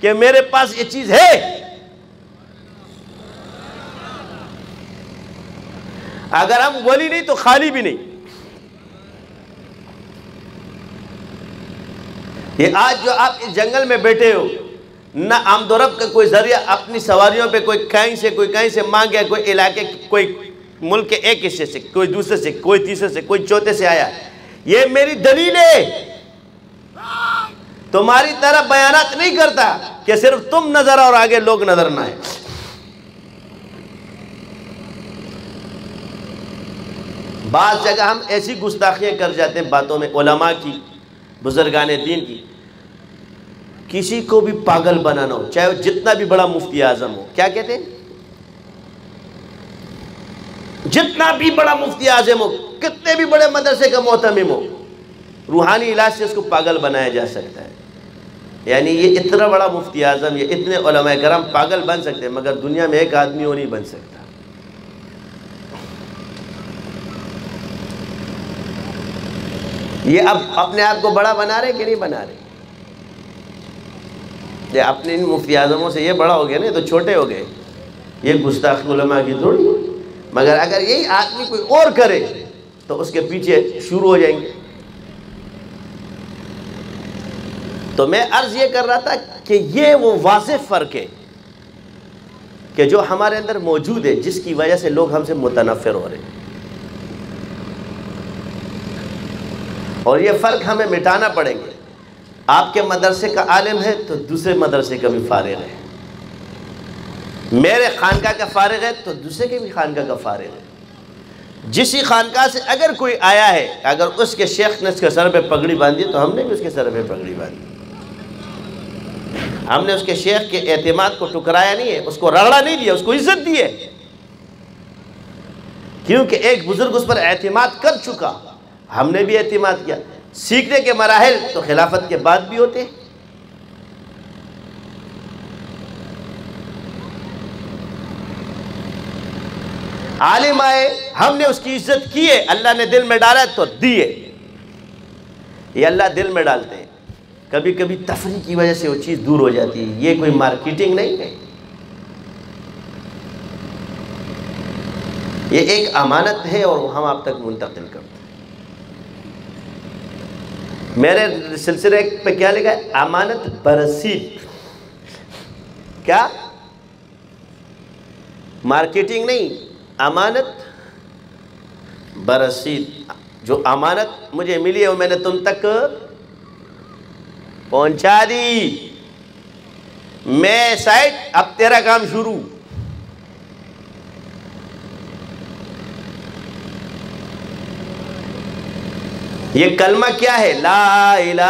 کہ میرے پاس یہ چیز ہے. اگر ہم ولی نہیں تو خالی بھی نہیں. یہ آج جو آپ اس جنگل میں بیٹھے ہو, نہ آمد و رفت کا کوئی ذریعہ, اپنی سواریوں پہ کوئی کہیں سے مانگے, کوئی علاقے کوئی ملک کے ایک حصے سے, کوئی دوسرے سے, کوئی تیسرے سے, کوئی چوتھے سے آیا. یہ میری دلیل ہے. تمہاری طرح بیانات نہیں کرتا کہ صرف تم نظر اور آگے لوگ نظر نہ آئے. بعض جگہ ہم ایسی گستاخیاں کر جاتے ہیں باتوں میں, علماء کی, بزرگان دین کی. کسی کو بھی پاگل بنانا ہو, چاہے وہ جتنا بھی بڑا مفتی اعظم ہو. کیا کہتے ہیں؟ جتنا بھی بڑا مفتی اعظم ہو, کتنے بھی بڑے مدرسے کا محتمم ہو, روحانی علاج سے اس کو پاگل بنایا جا سکتا ہے. یعنی یہ اتنا بڑا مفتی اعظم, یہ اتنے علماء کرام پاگل بن سکتے ہیں, مگر دنیا میں ایک آدمی وہ نہیں بن سکتا. یہ اب اپنے آپ کو بڑا بنا رہے کہ نہیں بنا رہے؟ یہ اپنے ان مفتی اعظموں سے یہ بڑا ہو گیا نا, تو چھوٹے ہو گئے. یہ گستاخی علماء کی تھوڑی. مگر اگر یہی آدمی کوئی اور کرے تو اس کے پیچھے شروع ہو جائیں گے. تو میں عرض یہ کر رہا تھا کہ یہ وہ واضح فرق ہے کہ جو ہمارے اندر موجود ہے, جس کی وجہ سے لوگ ہم سے متنفر ہو رہے ہیں. اور یہ فرق ہمیں مٹانا پڑیں گے. آپ کے مدرسے کا عالم ہے تو دوسرے مدرسے کا بھی فارغ ہے. میرے خانقاہ کا فارغ ہے تو دوسرے کے بھی خانقاہ کا فارغ ہے. جسی خانقاہ سے اگر کوئی آیا ہے, اگر اس کے شیخ نے اس کے سر پہ پگڑی باندھی تو ہم نے بھی اس کے سر پہ پگڑی باندھی. ہم نے اس کے شیخ کے اعتماد کو ٹکرایا نہیں ہے, اس کو رگڑا نہیں دیا, اس کو عزت دی ہے. کیونکہ ایک بزرگ اس پر اعتماد کر چکا, ہم نے بھی اعتماد کیا. سیکھنے کے مراحل تو خلافت کے بعد بھی ہوتے. عالم آئے, ہم نے اس کی عزت کی ہے, اللہ نے دل میں ڈالا تو دیے. یہ اللہ دل میں ڈالتے ہیں. کبھی کبھی تفریح کی وجہ سے وہ چیز دور ہو جاتی ہے. یہ کوئی مارکیٹنگ نہیں ہے, یہ ایک امانت ہے اور ہم آپ تک منتقل کرتے ہیں. میرے سلسلے پہ کیا لکھا ہے؟ امانت برسید. کیا؟ مارکیٹنگ نہیں, امانت برسید. جو امانت مجھے ملی ہے وہ میں نے تم تک پہنچا دی. میں سائڈ, اب تیرا کام شروع. یہ کلمہ کیا ہے؟ لا الہ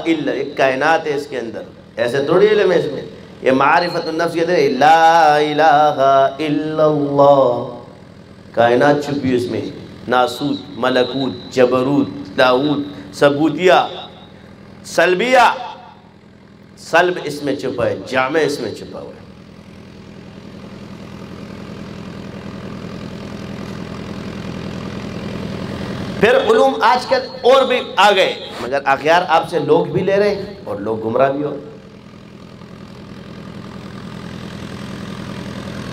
الا. ایک کائنات ہے اس کے اندر, ایسے تھوڑی علم ہے اس میں. یہ معرفت النفس کہتے ہیں, لا الہ الا اللہ. کائنات چھپی اس میں, ناسوت, ملکوت, جبروت, لاہوت, ثبوتیہ, سلبیہ. سلب اس میں چھپا ہے, جامع اس میں چھپا ہوا ہے. پھر علوم آج کل اور بھی آ گئے، مگر اغیار آپ سے لوگ بھی لے رہے ہیں اور لوگ گمراہ بھی ہو رہے ہیں۔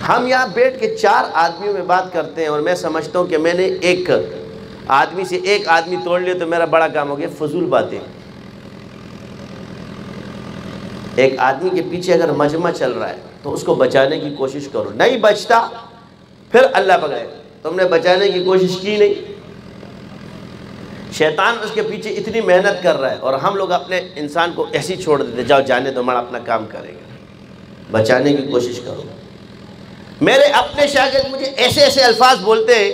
ہم یہاں بیٹھ کے 4 آدمیوں میں بات کرتے ہیں اور میں سمجھتا ہوں کہ میں نے ایک آدمی سے ایک آدمی توڑ لیا تو میرا بڑا کام ہو گیا۔ فضول باتیں۔ ایک آدمی کے پیچھے اگر مجمع چل رہا ہے تو اس کو بچانے کی کوشش کرو، نہیں بچتا پھر اللہ پکڑے، تم نے بچانے کی کوشش کی نہیں۔ شیطان اس کے پیچھے اتنی محنت کر رہا ہے اور ہم لوگ اپنے انسان کو ایسی چھوڑ دیتے، جاؤ جانے دو، ہمارا اپنا کام کرے گا۔ بچانے کی کوشش کرو۔ میرے اپنے شاگرد مجھے ایسے ایسے الفاظ بولتے ہیں،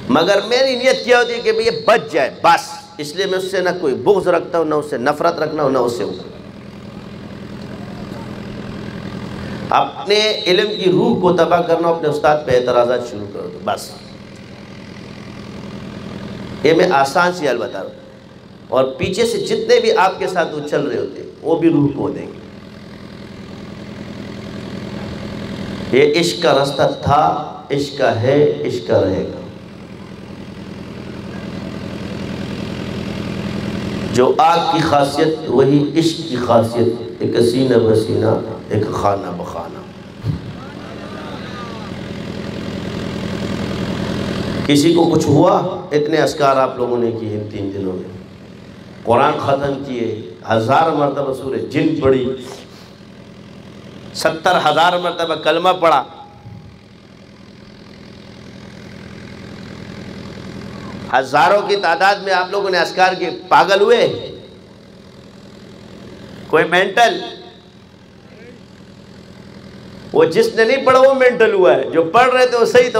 مگر میری نیت کیا ہوتی ہے کہ یہ بچ جائے بس، اس لیے میں اس سے نہ کوئی بغض رکھتا ہوں، نہ اس سے نفرت رکھنا ہوں، نہ اس سے اپنے علم کی روح کو تباہ کرنا، اپنے استاد پہ اعتراضات شروع کر دو بس۔ یہ میں آسان سی حل بتا رہا ہوں، اور پیچھے سے جتنے بھی آپ کے ساتھ وہ چل رہے ہوتے ہیں وہ بھی روح کو دیں گے۔ یہ عشق کا راستہ تھا، عشق کا ہے، عشق کا رہے گا۔ جو آگ کی خاصیت وہی عشق کی خاصیت، ایک سینہ بسینہ، ایک خانہ بخانہ۔ کسی کو کچھ ہوا، اتنے اذکار آپ لوگوں نے کیے ان 3 دنوں میں، قرآن ختم کیے، 1000 مرتبہ سورہ جن پڑھی، 70,000 مرتبہ کلمہ پڑھا، ہزاروں کی تعداد میں آپ لوگوں نے اذکار کے پاگل ہوئے؟ کوئی مینٹل؟ وہ جس نے نہیں پڑھا وہ مینٹل ہوا ہے، جو پڑھ رہے تھے وہ صحیح تھا،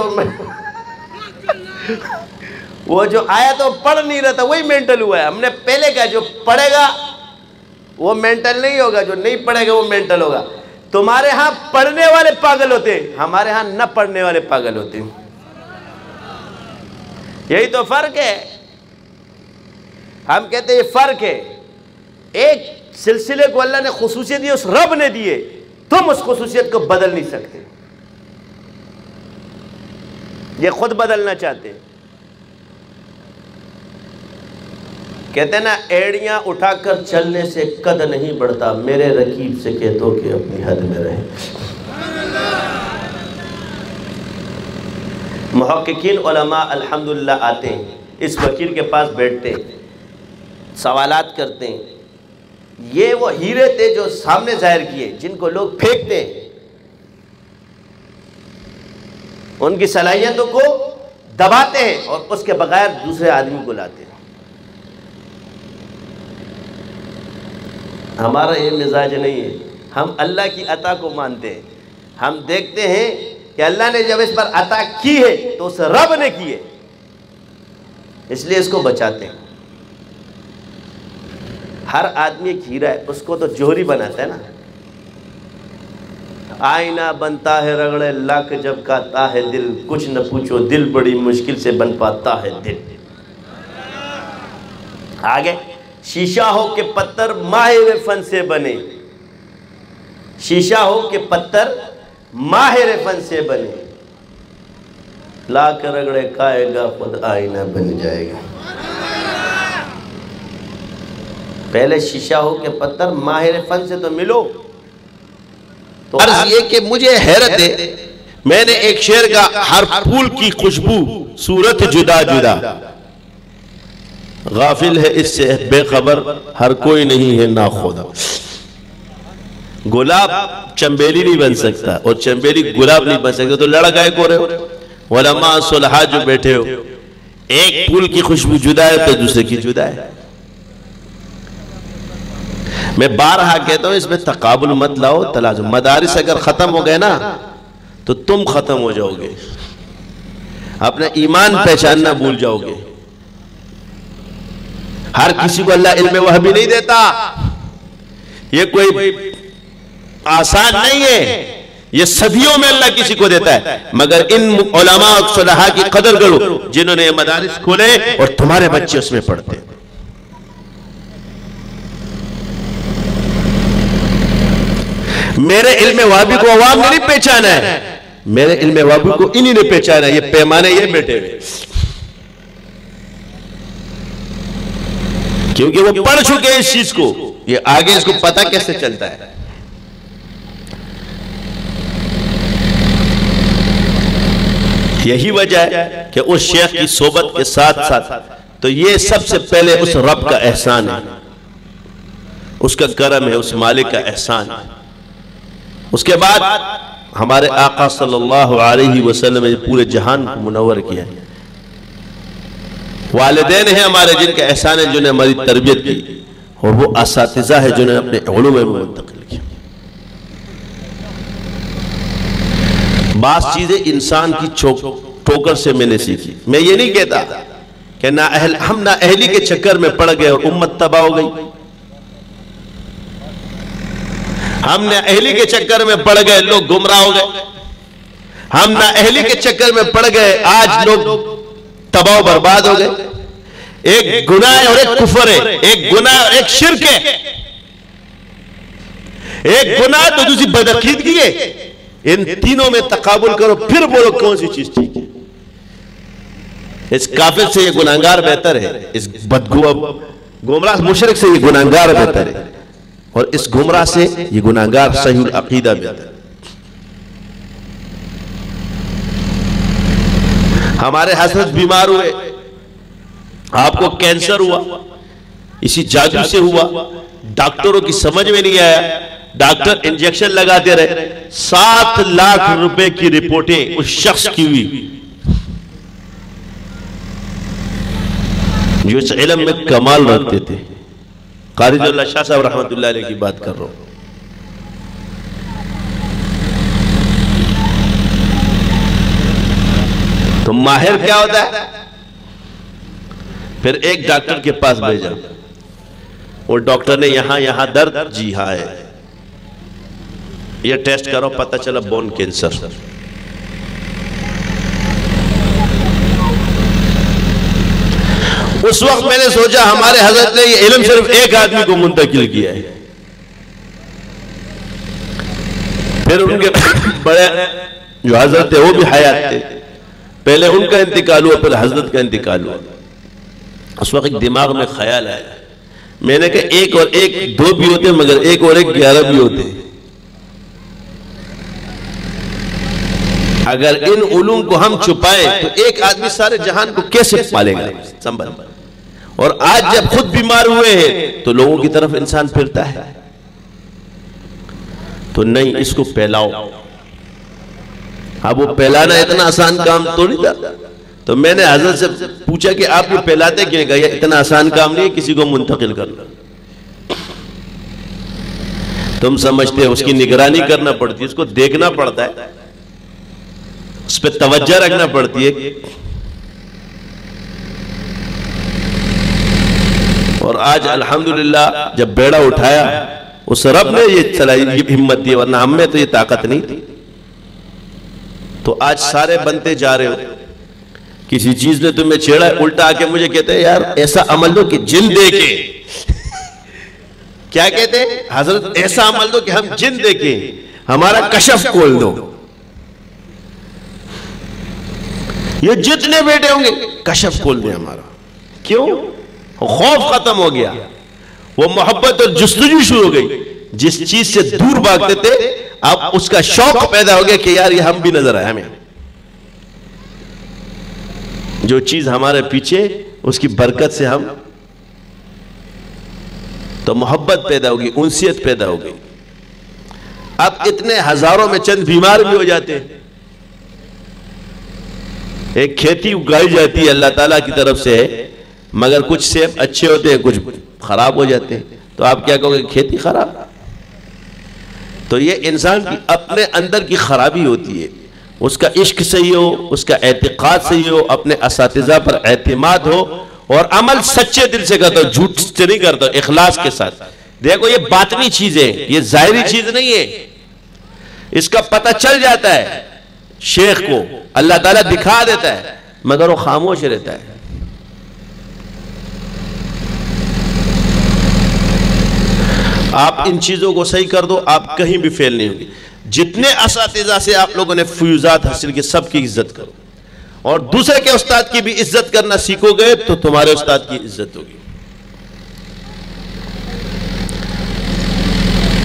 وہ جو آیا تو پڑھ نہیں رہا تھا وہی مینٹل ہوا ہے۔ ہم نے پہلے کہا جو پڑھے گا وہ مینٹل نہیں ہوگا، جو نہیں پڑھے گا وہ مینٹل ہوگا۔ تمہارے ہاں پڑھنے والے پاگل ہوتے ہیں، ہمارے ہاں نہ پڑھنے والے پاگل ہوتے ہیں۔ یہی تو فرق ہے۔ ہم کہتے ہیں یہ فرق ہے۔ ایک سلسلے کو اللہ نے خصوصیت دی، اس رب نے دیے، تم اس خصوصیت کو بدل نہیں سکتے، یہ خود بدلنا چاہتے ہیں۔ کہتے ہیں نا، ایڑیاں اٹھا کر چلنے سے قد نہیں بڑھتا، میرے رقیب سے کہہ دو کہ اپنی حد میں رہے۔ محققین علماء الحمدللہ آتے ہیں، اس فقیر کے پاس بیٹھتے ہیں، سوالات کرتے ہیں۔ یہ وہ ہیرے تھے جو سامنے ظاہر کیے، جن کو لوگ پھینکتے ہیں، ان کی صلاحیتوں کو دباتے ہیں اور اس کے بغیر دوسرے آدمی کو لاتے ہیں۔ ہمارا یہ مزاج نہیں ہے، ہم اللہ کی عطا کو مانتے ہیں۔ ہم دیکھتے ہیں کہ اللہ نے جب اس پر عطا کی ہے تو اس رب نے کی ہے، اس لیے اس کو بچاتے ہیں۔ ہر آدمی ایک ہیرا ہے، اس کو تو جوہری بناتا ہے نا۔ آئینہ بنتا ہے رگڑے لاکھ جب کاتا ہے دل، کچھ نہ پوچھو دل بڑی مشکل سے بن پاتا ہے دل۔ آگے، شیشہ ہو کہ پتھر ماہر فن سے بنے، شیشہ ہو کہ پتھر ماہر فن سے بنے، لاکھ رگڑے کھائے گا خود آئینہ بن جائے گا۔ پہلے شیشہ ہو کہ پتھر ماہر فن سے تو ملو۔ تو عرض یہ کہ مجھے حیرت ہے، میں نے ایک شعر کا، ہر پھول کی خوشبو صورت جدا جدا، غافل ہے اس سے بے خبر ہر کوئی نہیں ہے ناخدا۔ گلاب چنبیلی نہیں بن سکتا اور چنبیلی گلاب نہیں بن سکتا، تو لڑا گائے کو رہے ہو؟ علماء صلحاء جو بیٹھے ہو، ایک پھول کی خوشبو جدا ہے تو دوسرے کی جدا ہے۔ میں بارہا کہتا ہوں اس میں تقابل مت لاؤ، تلازم۔ مدارس اگر ختم ہو گئے نا تو تم ختم ہو جاؤ گے، اپنا ایمان پہچاننا بھول جاؤ گے۔ ہر کسی کو اللہ علم وحی نہیں دیتا، یہ کوئی آسان نہیں ہے، یہ صدیوں میں اللہ کسی کو دیتا ہے، مگر ان علماء صلحاء کی قدر کرو جنہوں نے یہ مدارس کھولے اور تمہارے بچے اس میں پڑھتے۔ میرے علم وحی کو عوام نے نہیں پہچانا ہے، میرے علم وابو کو انہی نے پہچانا، یہ پیمانے یہ بیٹھے ہوئے، کیونکہ وہ پڑھ چکے ہیں اس چیز کو، یہ آگے اس کو پتہ کیسے چلتا ہے۔ یہی وجہ ہے کہ اس شیخ کی صحبت کے ساتھ ساتھ تو یہ سب سے پہلے اس رب کا احسان ہے، اس کا کرم ہے، اس مالک کا احسان ہے۔ اس کے بعد ہمارے آقا صلی اللہ علیہ وسلم نے پورے جہان کو منور کیا ہے۔ والدین ہیں ہمارے جن کا احسان ہے، جنہیں ہماری تربیت کی، اور وہ اساتذہ ہے جنہیں اپنے علوم میں منتقل کیا۔ بعض چیزیں انسان کی ٹھوکر سے میں نے سیکھی۔ میں یہ نہیں کہتا کہ ہم نہ اہلی کے چکر میں پڑ گئے اور امت تباہ ہو گئی، ہم نہ اہلی کے چکر میں پڑ گئے لوگ گمراہ ہو گئے، ہم نہ اہلی کے چکر میں پڑ گئے آج لوگ تباہ و برباد ہو گئے۔ ایک گناہ ہے اور ایک کفر ہے، ایک گناہ اور ایک شرک ہے، ایک گناہ تو دوسری بدعقیدگی ہے۔ ان تینوں میں تقابل کرو، پھر بولو کون سی چیز ٹھیک ہے۔ اس کافر سے یہ گناہگار بہتر ہے، اس گمراہ مشرک سے یہ گناہگار بہتر ہے، اور اس گمراہ سے یہ گناہگار صحیح العقیدہ بہتر ہے۔ ہمارے حضرت بیمار ہوئے، آپ کو کینسر ہوا، اسی جادو سے ہوا، ڈاکٹروں کی سمجھ میں نہیں آیا، ڈاکٹر انجیکشن لگاتے رہے، 7 لاکھ روپے کی رپورٹیں اس شخص کی ہوئی جو اس علم میں کمال رکھتے تھے۔ قاری اللہ شاہ صاحب رحمت اللہ علیہ کی بات کر رہا ہوں۔ تو ماہر کیا ہوتا ہے؟ پھر ایک ڈاکٹر کے پاس بھیجا، اور ڈاکٹر نے یہاں درد، جی ہاں ہے، یہ ٹیسٹ کرو، پتہ چلا بون کینسر۔ اس وقت میں نے سوچا ہمارے حضرت نے یہ علم صرف ایک آدمی کو منتقل کیا ہے۔ پھر ان کے بڑے جو حضرت تھے وہ بھی حیات تھے، پہلے ان کا انتقال ہوا، پھر حضرت کا انتقال ہوا۔ اس وقت ایک دماغ میں خیال آیا، میں نے کہا 1 اور 1 2 بھی ہوتے، مگر 1 اور 1 11 بھی ہوتے۔ اگر ان علوم کو ہم چھپائیں تو ایک آدمی سارے جہان کو کیسے پالے گا سنبھل؟ اور آج جب خود بیمار ہوئے ہیں تو لوگوں کی طرف انسان پھرتا ہے، تو نہیں، اس کو پھیلاؤ۔ اب وہ پھیلانا اتنا آسان کام تو نہیں تھا، تو میں نے حضرت سے پوچھا کہ آپ یہ پھیلاتے کیوں؟ کہا یہ اتنا آسان کام نہیں ہے کسی کو منتقل کرنا، تم سمجھتے ہیں اس کی نگرانی کرنا پڑتی ہے، اس کو دیکھنا پڑتا ہے، اس پہ توجہ رکھنا پڑتی ہے۔ اور آج الحمدللہ جب بیڑا اٹھایا، اس رب نے یہ ہمت دی، ورنہ ہم میں تو یہ طاقت نہیں تھی۔ تو آج سارے بنتے جا رہے ہو، کسی چیز نے تمہیں چھیڑا ہے، الٹا آ کے مجھے کہتے ہیں یار ایسا عمل دو کہ جن دیکھیں۔ کیا کہتے ہیں حضرت؟ ایسا عمل دو کہ ہم جن دیکھیں، ہمارا کشف کھول دو۔ یہ جتنے بیٹے ہوں گے کشف کھول دیں ہمارا۔ کیوں؟ خوف ختم ہو گیا، وہ محبت اور جستجو شروع ہو گئی۔ جس چیز سے دور بھاگتے تھے اب اس کا شوق پیدا ہو گیا کہ یار یہ ہم بھی نظر آئے، ہمیں جو چیز ہمارے پیچھے، اس کی برکت سے ہم، تو محبت پیدا ہوگی، انسیت پیدا ہوگی۔ اب اتنے ہزاروں میں چند بیمار بھی ہو جاتے ہیں۔ ایک کھیتی اگائی جاتی ہے اللہ تعالیٰ کی طرف سے ہے، مگر کچھ سیب اچھے ہوتے ہیں، کچھ خراب ہو جاتے ہیں، تو آپ کیا کہو گے؟ کھیتی خراب۔ تو یہ انسان کی اپنے اندر کی خرابی ہوتی ہے، اس کا عشق صحیح ہو، اس کا اعتقاد صحیح ہو، اپنے اساتذہ پر اعتماد ہو، اور عمل سچے دل سے کرتا ہو، جھوٹ سے نہیں کرتا، اخلاص کے ساتھ۔ دیکھو یہ باطنی چیز ہے، یہ ظاہری چیز نہیں ہے، اس کا پتہ چل جاتا ہے شیخ کو، اللہ تعالیٰ دکھا دیتا ہے، مگر وہ خاموش رہتا ہے۔ آپ ان چیزوں کو صحیح کر دو، آپ کہیں بھی فیل نہیں ہوگی۔ جتنے اساتذہ سے آپ لوگوں نے فیوزات حاصل کی سب کی عزت کرو، اور دوسرے کے استاد کی بھی عزت کرنا سیکھو گے تو تمہارے استاد کی عزت ہوگی۔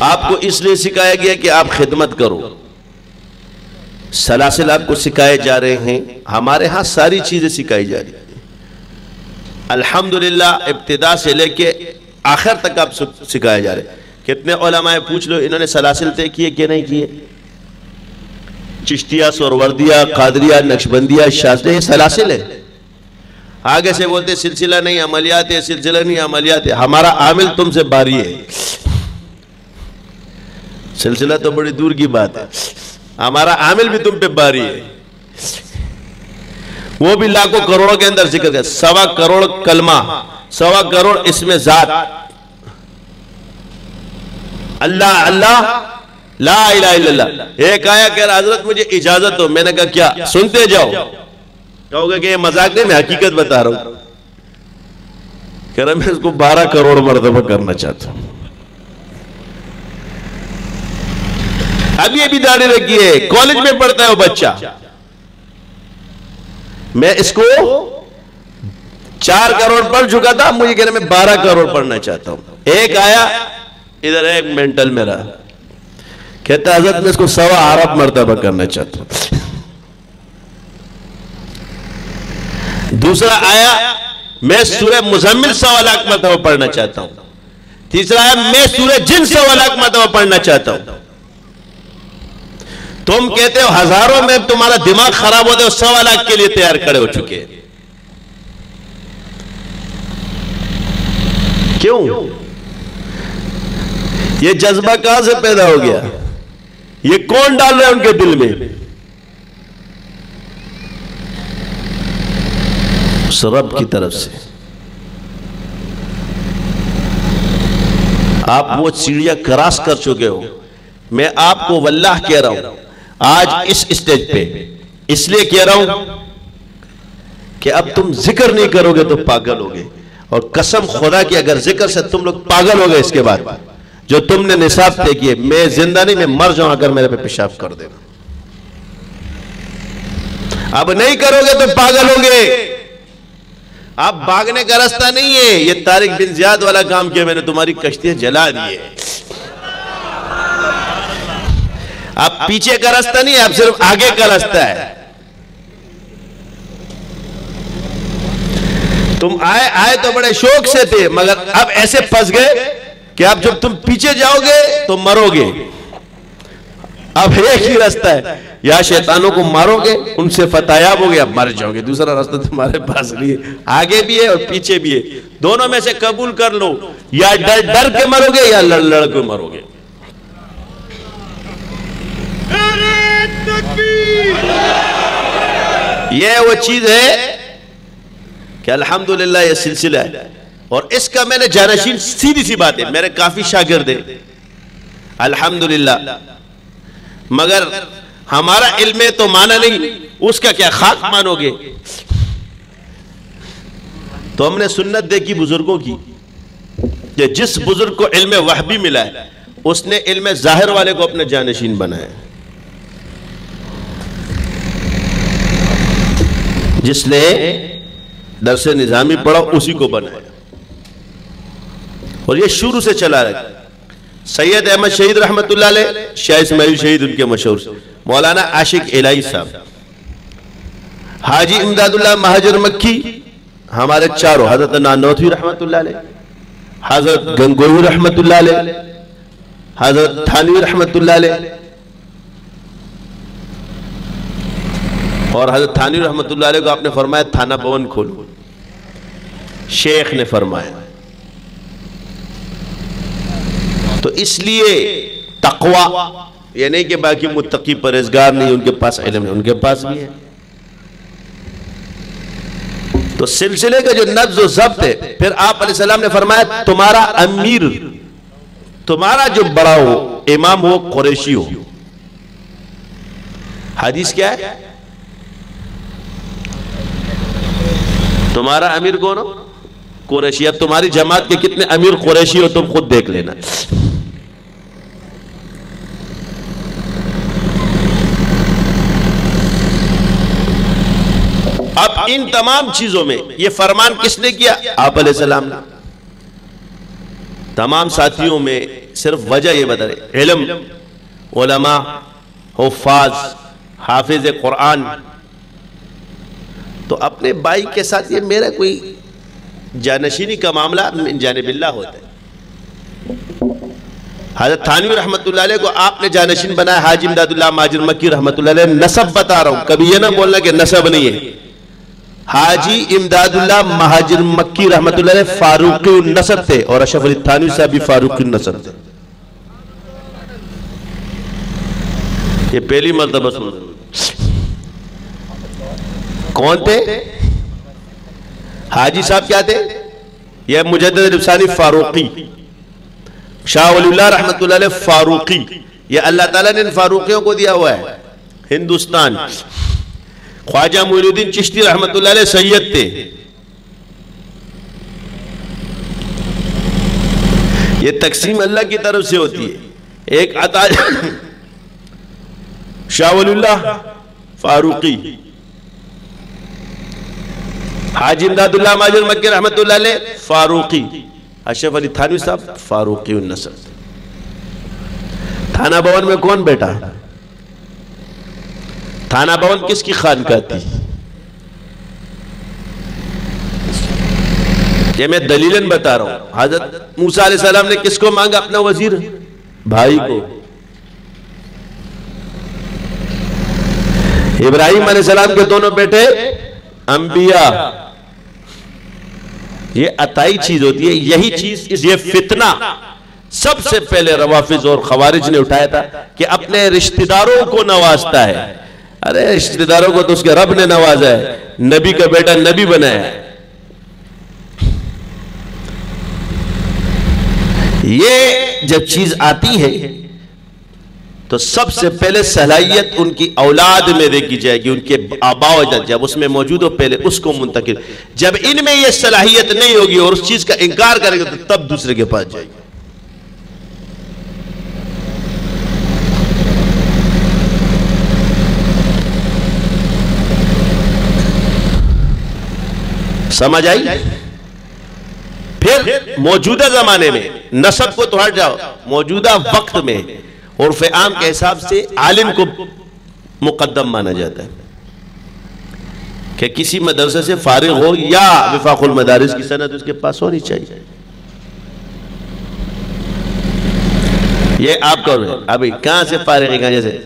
آپ کو اس لیے سکھایا گیا کہ آپ خدمت کرو، سلاسل آپ کو سکھائے جا رہے ہیں، ہمارے ہاں ساری چیزیں سکھائی جا رہی ہیں الحمدللہ، ابتدا سے لے کے آخر تک آپ سکھائے جا رہے ہیں۔ کتنے علماء پوچھ لو انہوں نے سلاسل طے کیے کہ نہیں کیے؟ چشتیہ، سوروردیہ، قادریہ، نقشبندیہ، شاذلیہ، یہ سلاسل ہے۔ آگے سے بولتے سلسلہ نہیں عملیات ہے، سلسلہ نہیں عملیات ہے۔ ہمارا عامل تم سے باری ہے، سلسلہ تو بڑی دور کی بات ہے، ہمارا عامل بھی تم پہ باری ہے۔ وہ بھی لاکھوں کروڑوں کے اندر ذکر ہے، 1.25 کروڑ کلمہ، 1.25 کروڑ اسم ذات، اللہ اللہ لا الہ الا اللہ۔ ایک آیا کہہ رہا حضرت مجھے اجازت ہو، میں نے کہا کیا؟ سنتے جاؤ۔ کہو گے کہ یہ مذاق نہیں، میں حقیقت بتا رہا ہوں۔ کہہ رہا میں اس کو 12 کروڑ مرتبہ کرنا چاہتا ہوں۔ اب یہ بھی داڑھی رکھی ہے، کالج میں پڑھتا ہے وہ بچہ، میں اس کو 4 کروڑ پڑھ چکا تھا، مجھے کہہ رہا میں 12 کروڑ پڑھنا چاہتا ہوں۔ ایک آیا ادھر ایک مینٹل میرا کہتا ہے حضرت میں اس کو 1.25 ارب مرتبہ کرنا چاہتا ہوں۔ دوسرا آیا میں سورہ مزمل 1.25 لاکھ مرتبہ پڑھنا چاہتا ہوں۔ تیسرا آیا میں سورہ جن 1.25 لاکھ مرتبہ پڑھنا چاہتا ہوں۔ تم کہتے ہو ہزاروں میں تمہارا دماغ خراب ہوتا ہے، 1.25 لاکھ کے لیے تیار کھڑے ہو چکے ہیں۔ کیوں؟ یہ جذبہ کہاں سے پیدا ہو گیا؟ یہ کون ڈال رہے ہیں ان کے دل میں؟ اس رب کی طرف سے۔ آپ وہ سیڑھیاں کراس کر چکے ہو۔ میں آپ کو واللہ کہہ رہا ہوں آج اس اسٹیج پہ اس لیے کہہ رہا ہوں کہ اب تم ذکر نہیں کرو گے تو پاگل ہوگے، اور قسم خدا کی اگر ذکر سے تم لوگ پاگل ہو گئے اس کے بعد جو تم نے نصاب طے کیے، میں زندہ نہیں، میں مر جاؤں اگر میرے پہ پیشاب کر دینا۔ اب نہیں کرو گے تو پاگل ہوگے۔ اب بھاگنے کا راستہ نہیں ہے، یہ طارق بن زیاد والا کام کیا میں نے، تمہاری کشتیاں جلا دی ہے۔ اب پیچھے کا راستہ نہیں ہے، اب صرف آگے کا راستہ ہے۔ تم آئے تو بڑے شوق سے تھے، مگر اب ایسے پھنس گئے کہ اب جب تم پیچھے جاؤ گے تو مرو گے۔ اب ایک ہی راستہ ہے، یا شیطانوں کو مارو گے، ان سے فتحیاب ہو گے، اب مر جاؤ گے، دوسرا راستہ تمہارے پاس نہیں ہے۔ آگے بھی ہے اور پیچھے بھی ہے، دونوں میں سے قبول کر لو، یا ڈر کے مرو گے یا لڑ کے مرو گے۔ یہ وہ چیز ہے کہ الحمدللہ یہ سلسلہ ہے، اور اس کا میں نے جانشین، سیدھی سی بات ہے، میرے کافی شاگرد ہیں الحمدللہ، مگر ہمارا علم تو مانا نہیں، اس کا کیا خاک مانو گے؟ تو ہم نے سنت دیکھی بزرگوں کی، کہ جس بزرگ کو علم وحبی ملا ہے اس نے علم ظاہر والے کو اپنے جانشین بنایا، جس نے درس نظامی پڑھا اسی کو بنایا، اور یہ شروع سے چلا رہا ہے۔ سید احمد شہید رحمت اللہ علیہ، شاہ اسماعیل شہید ان کے مشہور، مولانا عاشق الہی صاحب، حاجی امداد اللہ مہاجر مکی، ہمارے چاروں، حضرت نانوتوی رحمت اللہ علیہ، حضرت گنگوئی رحمت اللہ علیہ، حضرت تھانوی رحمت اللہ علیہ، اور حضرت تھانوی رحمت اللہ علیہ کو آپ نے فرمایا تھانہ بھون کھولو، شیخ نے فرمایا۔ تو اس لیے تقوی یہ نہیں کہ باقی متقی پرہیزگار نہیں، ان کے پاس علم ہے، ان کے پاس بھی ہے۔ تو سلسلے کا جو نبض و ضبط ہے، پھر آپ علیہ السلام نے فرمایا تمہارا امیر، تمہارا جو بڑا ہو، امام ہو، قریشی ہو۔ حدیث کیا ہے؟ تمہارا امیر کون ہو؟ قریشی۔ اب تمہاری جماعت کے کتنے امیر قریشی ہو تم خود دیکھ لینا۔ ان تمام چیزوں میں یہ فرمان کس نے کیا؟ آپ علیہ السلام نے. تمام ساتھیوں میں صرف وجہ یہ بتا رہے، علم، علماء، حفاظ، حافظ قرآن. تو اپنے بھائی کے ساتھ یہ میرا کوئی جانشینی کا معاملہ من جانب اللہ ہوتا ہے. حضرت تھانوی رحمت اللہ علیہ کو آپ نے جانشین بنایا، حاجی امداد اللہ مہاجر مکی رحمت اللہ علیہ. نسب بتا رہا ہوں، کبھی یہ نہ بولنا کہ نسب نہیں ہے. حاجی امداد اللہ مہاجر مکی رحمت اللہ علیہ فاروقی النسب تھے، اور اشرف علی تھانوی صاحب بھی فاروقی النسب تھے. یہ پہلی مرتبہ سن. کون تھے؟ حاجی صاحب کیا تھے؟ یہ مجدد رفسانی فاروقی، شاہ ولی اللہ رحمت اللہ علیہ فاروقی. یہ اللہ تعالیٰ نے ان فاروقیوں کو دیا ہوا ہے ہندوستان. خواجہ معین الدین چشتی رحمت اللہ علیہ سید تھے. یہ تقسیم اللہ کی طرف سے ہوتی ہے. ایک عطا شاہ ولی اللہ فاروقی، حاجی امداد اللہ مہاجر مکی رحمت اللہ علیہ فاروقی، اشرف علی تھانوی صاحب فاروقی النسب. تھانہ بھون میں کون بیٹا؟ تھانہ بھون کس کی خانقاہ تھی؟ یہ میں دلیلاً بتا رہا ہوں. حضرت موسیٰ علیہ السلام نے کس کو مانگا اپنا وزیر؟ بھائی کو. ابراہیم علیہ السلام کے دونوں بیٹے انبیاء. یہ عطائی چیز ہوتی ہے. یہی چیز، یہ فتنہ سب سے پہلے روافض اور خوارج نے اٹھایا تھا کہ اپنے رشتہ داروں کو نوازتا ہے. ارے رشتہ داروں کو تو اس کے رب نے نوازا ہے، نبی کا بیٹا نبی بنایا ہے. یہ جب چیز آتی ہے تو سب سے پہلے صلاحیت ان کی اولاد میں دیکھی جائے گی، ان کے آباء و اجداد جب اس میں موجود ہو پہلے اس کو منتقل. جب ان میں یہ صلاحیت نہیں ہوگی اور اس چیز کا انکار کرے گا تو تب دوسرے کے پاس جائے گی. سمجھ آئی؟ پھر موجودہ زمانے میں نسب کو تو ہٹ جاؤ، موجودہ وقت میں عرف عام کے حساب سے عالم کو مقدم مانا جاتا ہے کہ کسی مدرسے سے فارغ ہو یا وفاق المدارس کی سند اس کے پاس ہونی چاہیے. یہ آپ کا ابھی کہاں سے فارغ ہے؟ کہاں جیسے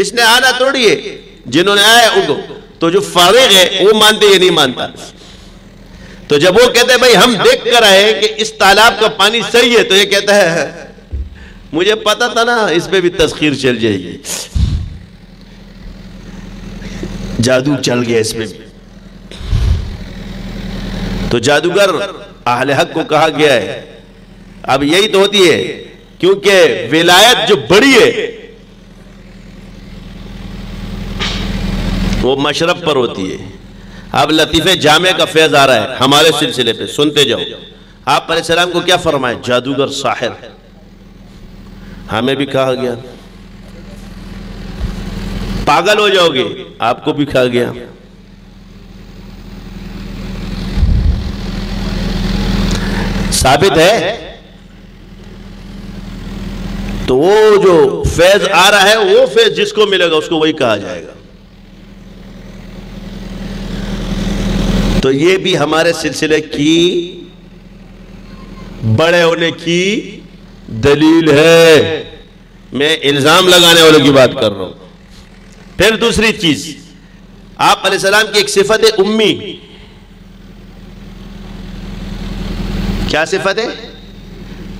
اس نے آنا توڑی ہے، جنہوں نے آیا ان کو تو جو فارغ ہے وہ مانتے یہ نہیں مانتا. تو جب وہ کہتے ہیں بھائی ہم دیکھ کر آئے کہ اس تالاب کا پانی صحیح ہے، تو یہ کہتا ہے مجھے پتا تھا نا اس پہ بھی تسخیر چل جائے گی، جادو چل گیا اس پہ بھی. تو جادوگر اہل حق کو کہا گیا ہے. اب یہی تو ہوتی ہے، کیونکہ ولایت جو بڑی ہے وہ مشرب پر ہوتی ہے. اب لطیفہ جامع کا فیض آ رہا ہے ہمارے سلسلے پہ، سنتے جاؤ. آپ علیہ السلام کو کیا فرمائے؟ جادوگر، ساحر. ہمیں بھی کہا گیا پاگل ہو جاؤ گے، آپ کو بھی کہا گیا. ثابت ہے. تو وہ جو فیض آ رہا ہے وہ فیض جس کو ملے گا اس کو وہی کہا جائے گا. تو یہ بھی ہمارے سلسلے کی بڑے ہونے کی دلیل ہے. میں الزام لگانے والوں کی بات کر رہا ہوں. پھر دوسری چیز، آپ علیہ السلام کی ایک صفت ہے امی. کیا صفت ہے؟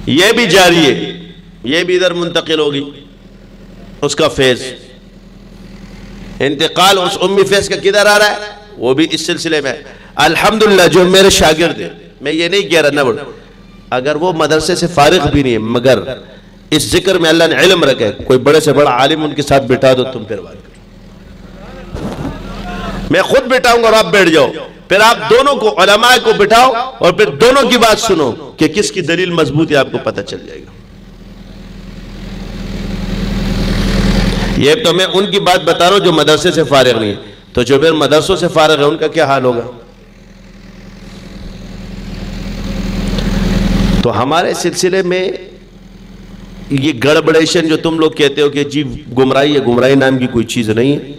یہ بھی جاری ہے، یہ بھی ادھر منتقل ہوگی. اس کا فیض انتقال اس امی فیض کا کدھر آ رہا ہے؟ وہ بھی اس سلسلے میں. الحمدللہ جو میرے شاگرد ہیں، میں یہ نہیں کہہ رہا نہ بڑھ، اگر وہ مدرسے سے فارغ بھی نہیں ہے مگر اس ذکر میں اللہ نے علم رکھے، کوئی بڑے سے بڑا عالم ان کے ساتھ بٹھا دو، تم پھر بات کرو. میں خود بٹھاؤں گا اور آپ بیٹھ جاؤ، پھر آپ دونوں کو علماء کو بٹھاؤ اور پھر دونوں کی بات سنو کہ کس کی دلیل مضبوط ہے، آپ کو پتہ چل جائے گا. یہ تو میں ان کی بات بتا رہا ہوں جو مدرسے سے فارغ نہیں ہے. تو جو پھر مدرسوں سے فارغ ہے ان کا کیا حال ہوگا؟ تو ہمارے سلسلے میں یہ گڑبڑیشن جو تم لوگ کہتے ہو کہ جی گمراہی ہے، گمراہی نام کی کوئی چیز نہیں ہے،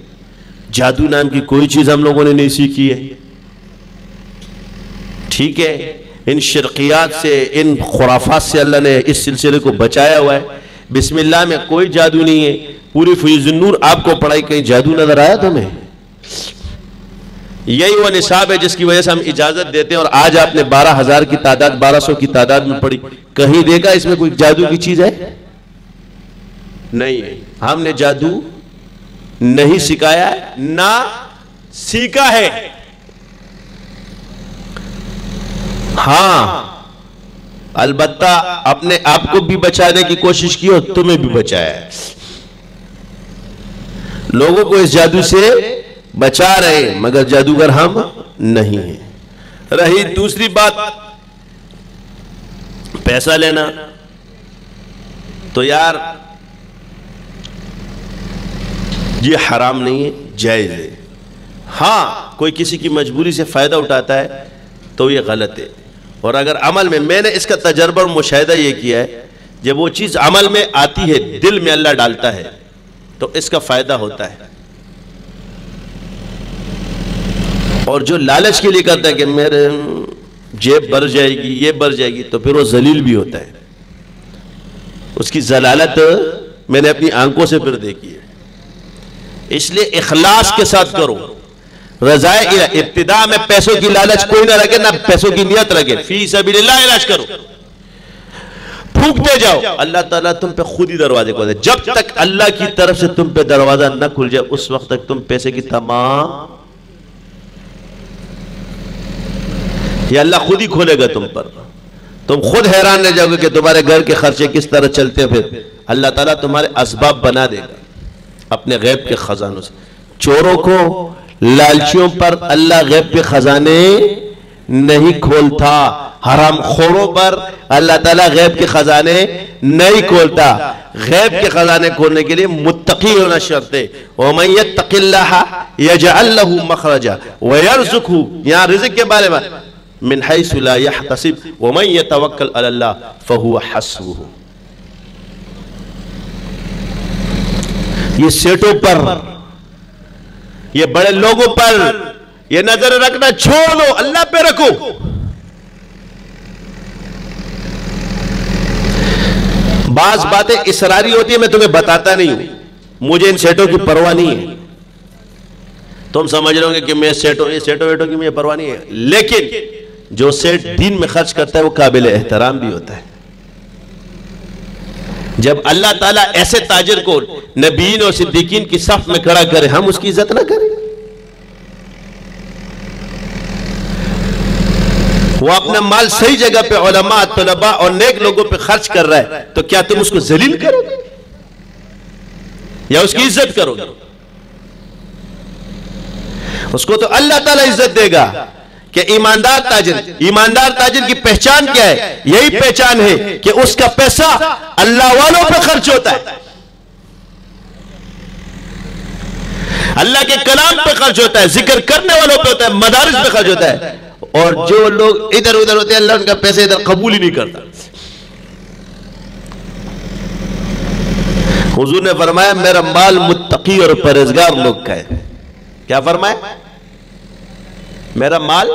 جادو نام کی کوئی چیز ہم لوگوں نے نہیں سیکھی ہے. ٹھیک ہے، ان شرقیات سے، ان خرافات سے اللہ نے اس سلسلے کو بچایا ہوا ہے. بسم اللہ میں کوئی جادو نہیں ہے. پوری فیض النور آپ کو پڑھائی، کہیں جادو نظر آیا تمہیں؟ یہی وہ نصاب ہے جس کی وجہ سے ہم اجازت دیتے ہیں. اور آج آپ نے 12,000 کی تعداد، 1200 کی تعداد میں پڑھی، کہیں دیکھا اس میں کوئی جادو کی چیز ہے؟ نہیں ہے. ہم نے جادو نہیں سکھایا ہے، نہ سیکھا ہے. ہاں البتہ اپنے آپ کو بھی بچانے کی کوشش کی اور تمہیں بھی بچایا ہے. لوگوں کو اس جادو سے بچا رہے ہیں، مگر جادوگر ہم نہیں ہیں. رہی دوسری بات پیسہ لینا، تو یار یہ حرام نہیں ہے، جائز ہے. ہاں کوئی کسی کی مجبوری سے فائدہ اٹھاتا ہے تو یہ غلط ہے. اور اگر عمل میں نے اس کا تجربہ اور مشاہدہ یہ کیا ہے، جب وہ چیز عمل میں آتی ہے، دل میں اللہ ڈالتا ہے تو اس کا فائدہ ہوتا ہے. اور جو لالچ کے لیے کرتا ہے کہ میرے جیب بھر جائے گی، یہ بھر جائے گی، تو پھر وہ ذلیل بھی ہوتا ہے. اس کی ذلالت میں نے اپنی آنکھوں سے پھر دیکھی ہے. اس لیے اخلاص کے ساتھ کرو. رضائے ابتداء میں پیسوں کی لالچ کوئی نہ رکھے، نہ پیسوں کی نیت رکھے. فی سبیل اللہ علاج کرو، پھونکتے جاؤ، اللہ تعالیٰ تم پہ خود ہی دروازے کھولے. جب تک اللہ کی طرف سے تم پہ دروازہ نہ کھل جائے اس وقت تک تم پیسے کی تمام، یہ اللہ خود ہی کھولے گا تم پر. تم خود حیران رہ جاؤ گے کہ تمہارے گھر کے خرچے کس طرح چلتے ہیں. پھر اللہ تعالیٰ تمہارے اسباب بنا دے گا اپنے غیب کے خزانوں سے. چوروں کو، لالچیوں پر اللہ غیب کے خزانے نہیں کھولتا. حرام خوروں پر اللہ تعالیٰ غیب کے خزانے نہیں کھولتا. غیب کے خزانے کھولنے کے لیے متقی ہونا شرط ہے. وَمَن يَتَّقِ اللَّهَ يَجْعَلْ لَهُ مَخْرَجًا وَيَرْزُقْهُ، یہاں رزق کے بارے میں، مِنْ حَيْثُ لَا يَحْتَسِبْ وَمَن يَتَوَكَّلْ عَلَى اللَّهِ فَهُوَ حَسْبُهُ. یہ سیٹوں پر، یہ بڑے لوگوں پر یہ نظر رکھنا چھوڑ دو، اللہ پہ رکھو. بعض باتیں اسراری ہوتی ہیں، میں تمہیں بتاتا نہیں ہوں. مجھے ان سیٹوں کی پرواہ نہیں ہے. تم سمجھ رہے ہوں گے کہ میں سیٹوں ویٹوں کی مجھے پرواہ نہیں ہے، لیکن جو سیٹ دین میں خرچ کرتا ہے وہ قابل احترام بھی ہوتا ہے. جب اللہ تعالیٰ ایسے تاجر کو نبیین اور صدیقین کی صف میں کھڑا کرے، ہم اس کی عزت نہ کریں؟ وہ اپنا مال صحیح جگہ پہ علماء، طلباء اور نیک لوگوں پہ خرچ کر رہا ہے، تو کیا تم اس کو ذلیل کرو گے یا اس کی عزت کرو گے؟ اس کو تو اللہ تعالیٰ عزت دے گا کہ ایماندار تاجر کی پہچان کیا ہے؟ یہی پہچان ہے کہ اس کا پیسہ اللہ والوں پہ خرچ ہوتا ہے، اللہ کے کلام پہ خرچ ہوتا ہے، ذکر کرنے والوں پہ ہوتا ہے، مدارس پہ خرچ ہوتا ہے. اور جو لوگ ادھر ادھر ہوتے ہیں اللہ ان کا پیسے ادھر قبول ہی نہیں کرتا. حضور نے فرمایا میرا مال متقی اور پرہیزگار لوگ کا ہے. کیا فرمایا؟ میرا مال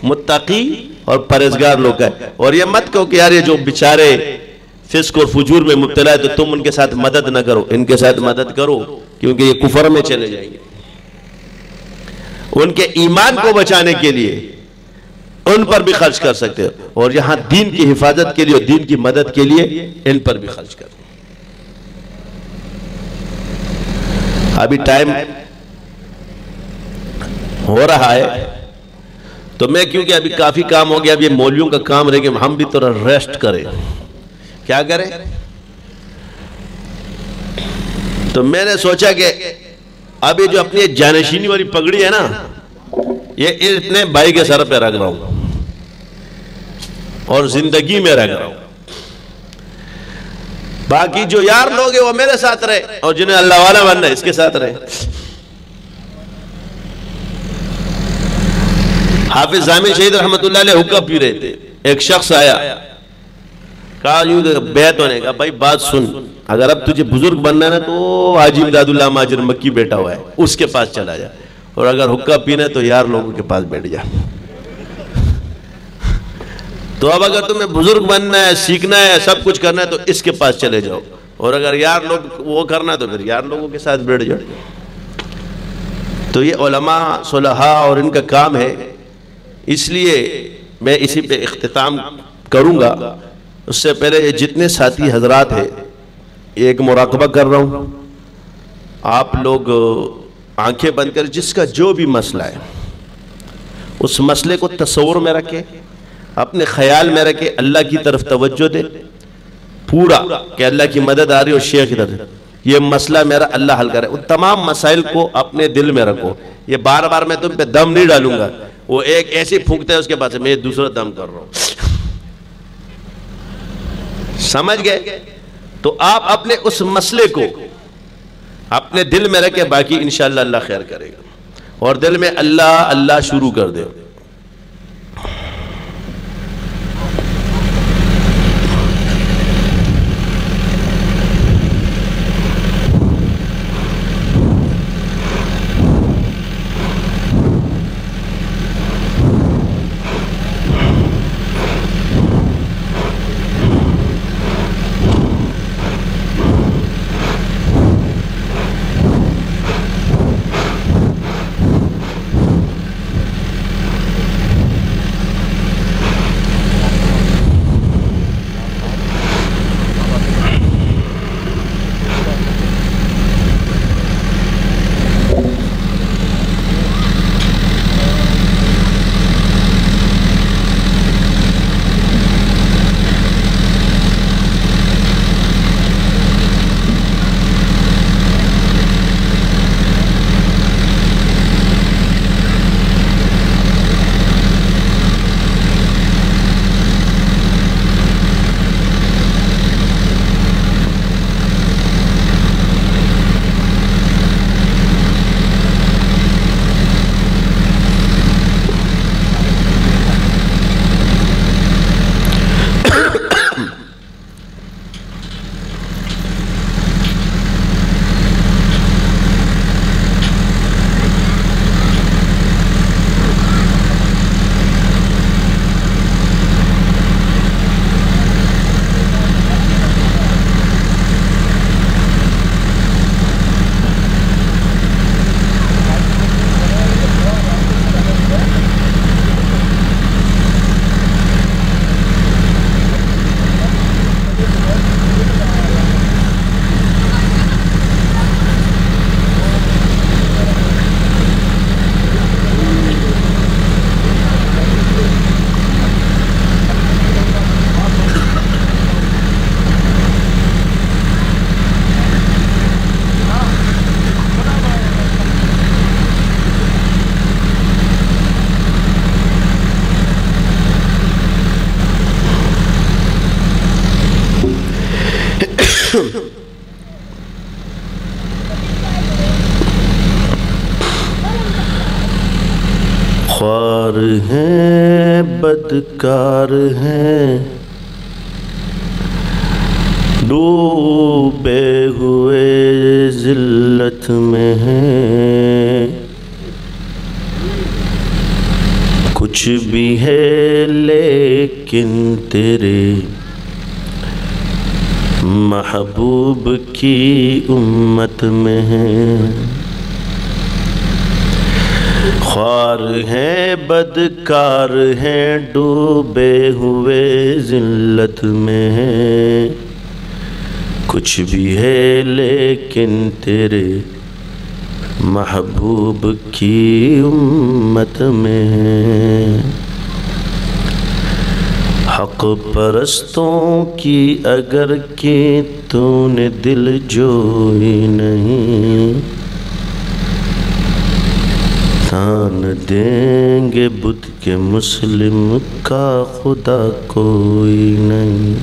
متقی اور پرہیزگار لوگ کا ہے. اور یہ مت کہو کہ یار یہ جو بیچارے فسق اور فجور میں مبتلا ہے تو تم ان کے ساتھ مدد نہ کرو. ان کے ساتھ مدد کرو کیونکہ یہ کفر میں چلے جائیں گے. ان کے ایمان کو بچانے کے لیے ان پر بھی خرچ کر سکتے ہو، اور یہاں دین کی حفاظت کے لیے اور دین کی مدد کے لیے ان پر بھی خرچ کرو. ابھی ٹائم ہو رہا ہے تو میں کیونکہ ابھی کافی کام ہو گیا، اب یہ مولویوں کا کام رہے کہ ہم بھی تھوڑا ریسٹ کریں. کیا کریں؟ تو میں نے سوچا کہ ابھی جو اپنی جانشینی والی پگڑی ہے نا، یہ اتنے بھائی کے سر پہ رکھ رہا ہوں اور زندگی میں رکھ رہا ہوں. باقی جو یار لوگ ہیں وہ میرے ساتھ رہے، اور جنہیں اللہ والا بننا ہے اس کے ساتھ رہے. حافظ ضامن شہید رحمت اللہ علیہ حقہ پی رہے تھے، ایک شخص آیا، کہا یوں بیعت ہونے کا، بھائی بات سن، اگر اب تجھے بزرگ بننا ہے تو حاجی امداد اللہ مہاجر مکی بیٹھا ہوا ہے، اس کے پاس چلا جا، اور اگر حقہ پینا ہے تو یار لوگوں کے پاس بیٹھ جا۔ تو اب اگر تمہیں بزرگ بننا ہے، سیکھنا ہے، سب کچھ کرنا ہے تو اس کے پاس چلے جاؤ، اور اگر یار لوگ وہ کرنا ہے تو پھر یار لوگوں کے ساتھ بیٹھ جاؤ۔ تو یہ علماء صلحاء اور ان کا کام ہے، اس لیے میں اسی پہ اختتام کروں گا۔ اس سے پہلے یہ جتنے ساتھی حضرات ہیں، ایک مراقبہ کر رہا ہوں، آپ لوگ آنکھیں بند کر جس کا جو بھی مسئلہ ہے اس مسئلے کو تصور میں رکھے، اپنے خیال میں رکھے، اللہ کی طرف توجہ دے پورا کہ اللہ کی مدد آ رہی اور شیخ کی طرف، یہ مسئلہ میرا اللہ حل کرے۔ ان تمام مسائل کو اپنے دل میں رکھو، یہ بار بار میں تم پہ دم نہیں ڈالوں گا، وہ ایک ایسی پھونکتا ہے اس کے بعد میں دوسرا دم کر رہا ہوں، سمجھ گئے؟ تو آپ اپنے اس مسئلے کو اپنے دل میں رکھے، باقی انشاءاللہ اللہ خیر کرے گا، اور دل میں اللہ اللہ شروع کر دے۔ خوار ہیں بدکار ہیں ڈوبے ہوئے ذلت میں ہیں، کچھ بھی ہے لیکن تیرے محبوب کی امت میں ہیں۔ خوار ہیں بدکار ہیں ڈوبے ہوئے ذلت میں ہیں، کچھ بھی ہے لیکن تیرے محبوب کی امت میں ہیں۔ حق پرستوں کی اگر کہ تو نے دل جوئی نہیں، تان دیں گے بت کے مسلم کا خدا کوئی نہیں۔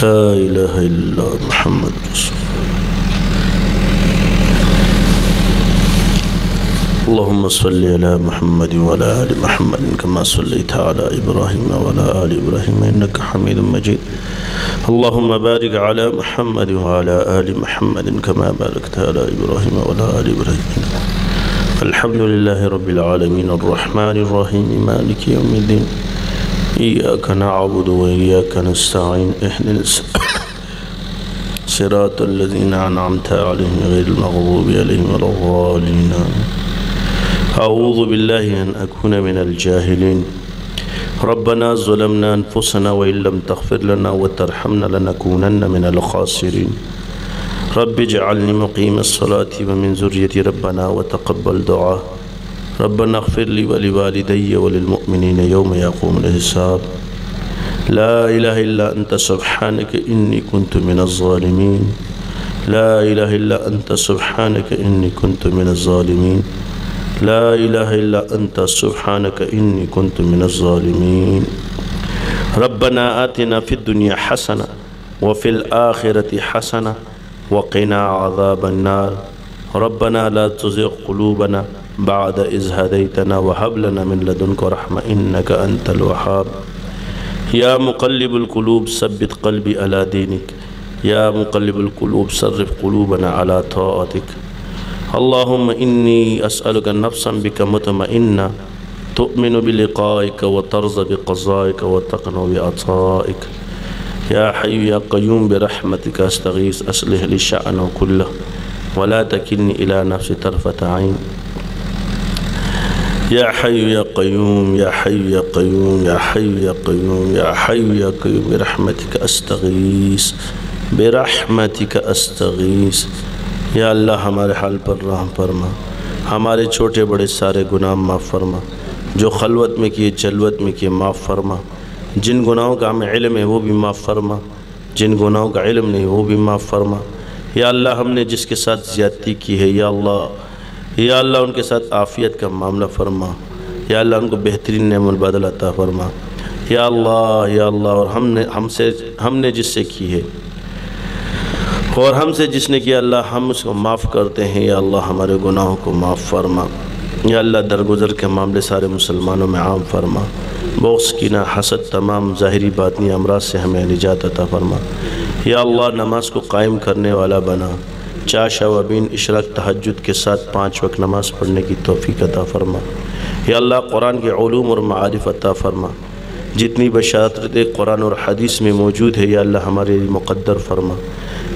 لا الہ الا محمد رسول اللهم صل على محمد وعلى آل محمد كما صليت على إبراهيم وعلى آل إبراهيم إنك حميد مجيد اللهم بارك على محمد وعلى آل محمد كما باركت على إبراهيم وعلى آل إبراهيم الحمد لله رب العالمين الرحمن الرحيم مالك يوم الدين إياك نعبد وإياك نستعين اهدنا الصراط الذين أنعمت عليهم غير المغضوب عليهم ولا الضالين أعوذ بالله أن أكون من الجاهلين ربنا ظلمنا أنفسنا وإن لم تغفر لنا وترحمنا لنكونن من الخاسرين رب اجعلني مقيم الصلاة ومن ذريتي ربنا وتقبل دعاء ربنا اغفر لي ولوالدي وللمؤمنين يوم يقوم الحساب لا إله إلا أنت سبحانك إني كنت من الظالمين لا إله إلا أنت سبحانك إني كنت من الظالمين لا إله إلا أنت سبحانك إني كنت من الظالمين ربنا آتنا في الدنيا حسنة وفي الآخرة حسنة وقنا عذاب النار ربنا لا تزغ قلوبنا بعد إذ هديتنا وهب لنا من لدنك رحمة إنك أنت الوهاب يا مقلب القلوب ثبت قلبي على دينك يا مقلب القلوب صرف قلوبنا على طاعتك اللهم إني أسألك نفسا بك مطمئنة تؤمن بلقائك وترضى بقضائك وتقنع بعطائك يا حي يا قيوم برحمتك أستغيث أصلح لي شأنه كله ولا تكلني إلى نفسي طرفة عين يا حي يا قيوم يا حي يا قيوم يا حي يا قيوم يا حي يا قيوم برحمتك أستغيث برحمتك أستغيث یا اللہ ہمارے حال پر رحم فرما ہمارے چھوٹے بڑے سارے گناہ معاف فرما جو خلوت میں کیے جلوت میں کیے معاف فرما جن گناہوں کا ہمیں علم ہے وہ بھی معاف فرما جن گناہوں کا علم نہیں وہ بھی معاف فرما یا اللہ ہم نے جس کے ساتھ زیادتی کی ہے یا اللہ ان کے ساتھ عافیت کا معاملہ فرما یا اللہ ان کو بہترین نعم البدل عطا فرما یا اللہ اور ہم نے جس سے کی ہے اور ہم سے جس نے کیا اللہ ہم اس کو معاف کرتے ہیں یا اللہ ہمارے گناہوں کو معاف فرما یا اللہ درگزر کے معاملے سارے مسلمانوں میں عام فرما بغض کینہ حسد تمام ظاہری باطنی امراض سے ہمیں نجات عطا فرما یا اللہ نماز کو قائم کرنے والا بنا چاشا و بین اشراق تہجد کے ساتھ 5 وقت نماز پڑھنے کی توفیق عطا فرما یا اللہ قرآن کے علوم اور معارف عطا فرما جتنی بشارتیں قرآن اور حدیث میں موجود ہے یا اللہ ہمارے لیے مقدر فرما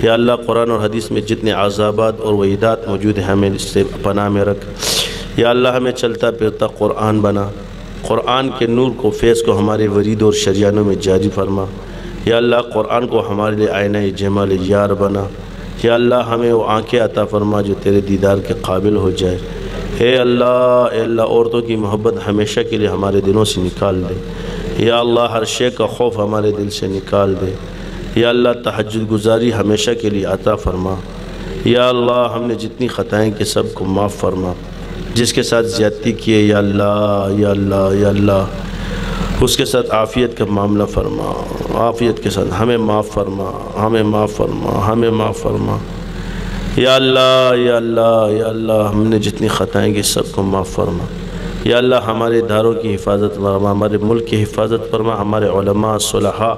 یا اللہ قرآن اور حدیث میں جتنے عذابات اور وعیدات موجود ہیں ہمیں اس سے پناہ میں رکھ یا اللہ ہمیں چلتا پھرتا قرآن بنا قرآن کے نور کو فیض کو ہمارے ورید اور شریانوں میں جاری فرما یا اللہ قرآن کو ہمارے لیے آئینہ جمال یار بنا یا اللہ ہمیں وہ آنکھیں عطا فرما جو تیرے دیدار کے قابل ہو جائے اے اللہ عورتوں کی محبت ہمیشہ کے لیے ہمارے دلوں سے نکال دے یا اللہ ہر شے کا خوف ہمارے دل سے نکال دے یا اللہ تہجد گزاری ہمیشہ کے لیے عطا فرما یا اللہ ہم نے جتنی خطائیں کی سب کو معاف فرما جس کے ساتھ زیادتی کیے یا اللہ اس کے ساتھ عافیت کا معاملہ فرما عافیت کے ساتھ ہمیں معاف فرما یا اللہ ہم نے جتنی خطائیں کی سب کو معاف فرما یا اللہ ہمارے اداروں کی حفاظت فرما ہمارے ملک کی حفاظت فرما ہمارے علماء صلحاء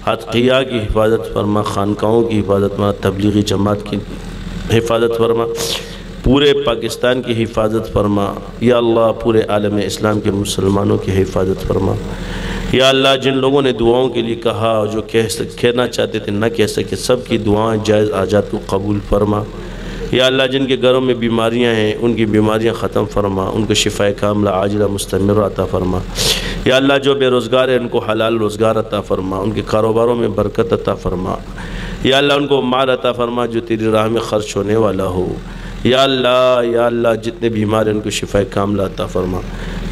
اتقیاء کی حفاظت فرما خانقاہوں کی حفاظت فرما تبلیغی جماعت کی حفاظت فرما پورے پاکستان کی حفاظت فرما یا اللہ پورے عالم اسلام کے مسلمانوں کی حفاظت فرما یا اللہ جن لوگوں نے دعاؤں کے لیے کہا جو کہنا چاہتے تھے نہ کہہ سکے سب کی دعائیں جائز حاجات کو قبول فرما یا اللہ جن کے گھروں میں بیماریاں ہیں ان کی بیماریاں ختم فرما ان کو شفاء کاملہ عاجلہ مستمرہ عطا فرما یا اللہ جو بے روزگار ہیں ان کو حلال روزگار عطا فرما ان کے کاروباروں میں برکت عطا فرما یا اللہ ان کو مال عطا فرما جو تیری راہ میں خرچ ہونے والا ہو یا اللہ جتنے بیمار ہیں ان کو شفاء کاملہ عطا فرما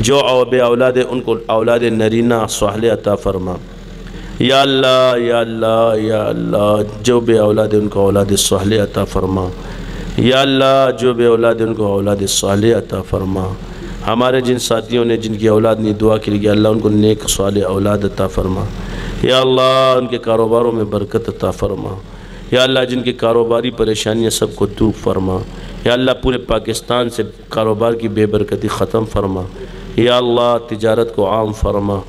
جو بے اولاد ہیں ان کو اولاد نرینہ صالح عطا فرما یا اللہ جو بے اولاد ہیں ان کو اولاد صالح عطا فرما یا اللہ جو بے اولاد ہیں ان کو اولاد صالح عطا فرما ہمارے جن ساتھیوں نے جن کی اولاد نے دعا کی یا اللہ ان کو نیک صالح اولاد عطا فرما یا اللہ ان کے کاروباروں میں برکت عطا فرما، یا اللہ جن کی کاروباری پریشانیاں سب کو دور فرما، یا اللہ پورے پاکستان سے کاروبار کی بے برکتی ختم فرما، یا اللہ تجارت کو عام فرما،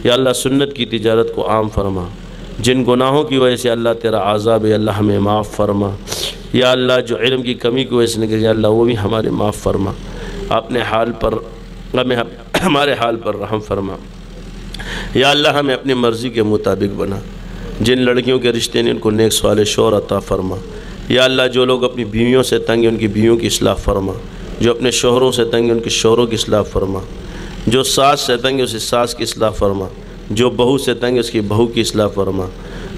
یا اللہ سنت کی تجارت کو عام فرما، جن گناہوں کی وجہ سے اللہ تیرا عذاب ہے اللہ ہمیں معاف فرما، یا اللہ جو علم کی کمی کی وجہ سے نکلے یا اللہ وہ بھی ہمارے معاف فرما، اپنے حال پر ہمارے حال پر رحم فرما، یا اللہ ہمیں اپنی مرضی کے مطابق بنا، جن لڑکیوں کے رشتے نے ان کو نیک صالح شوہر عطا فرما، یا اللہ جو لوگ اپنی بیویوں سے تنگ ہیں ان کی بیویوں کی اصلاح فرما، جو اپنے شوہروں سے تنگ ہیں ان کے شوہروں کی اصلاح فرما، جو ساس سے تنگ ہے اسے ساس کی اصلاح فرما، جو بہو سے تنگ ہے اس کی بہو کی اصلاح فرما،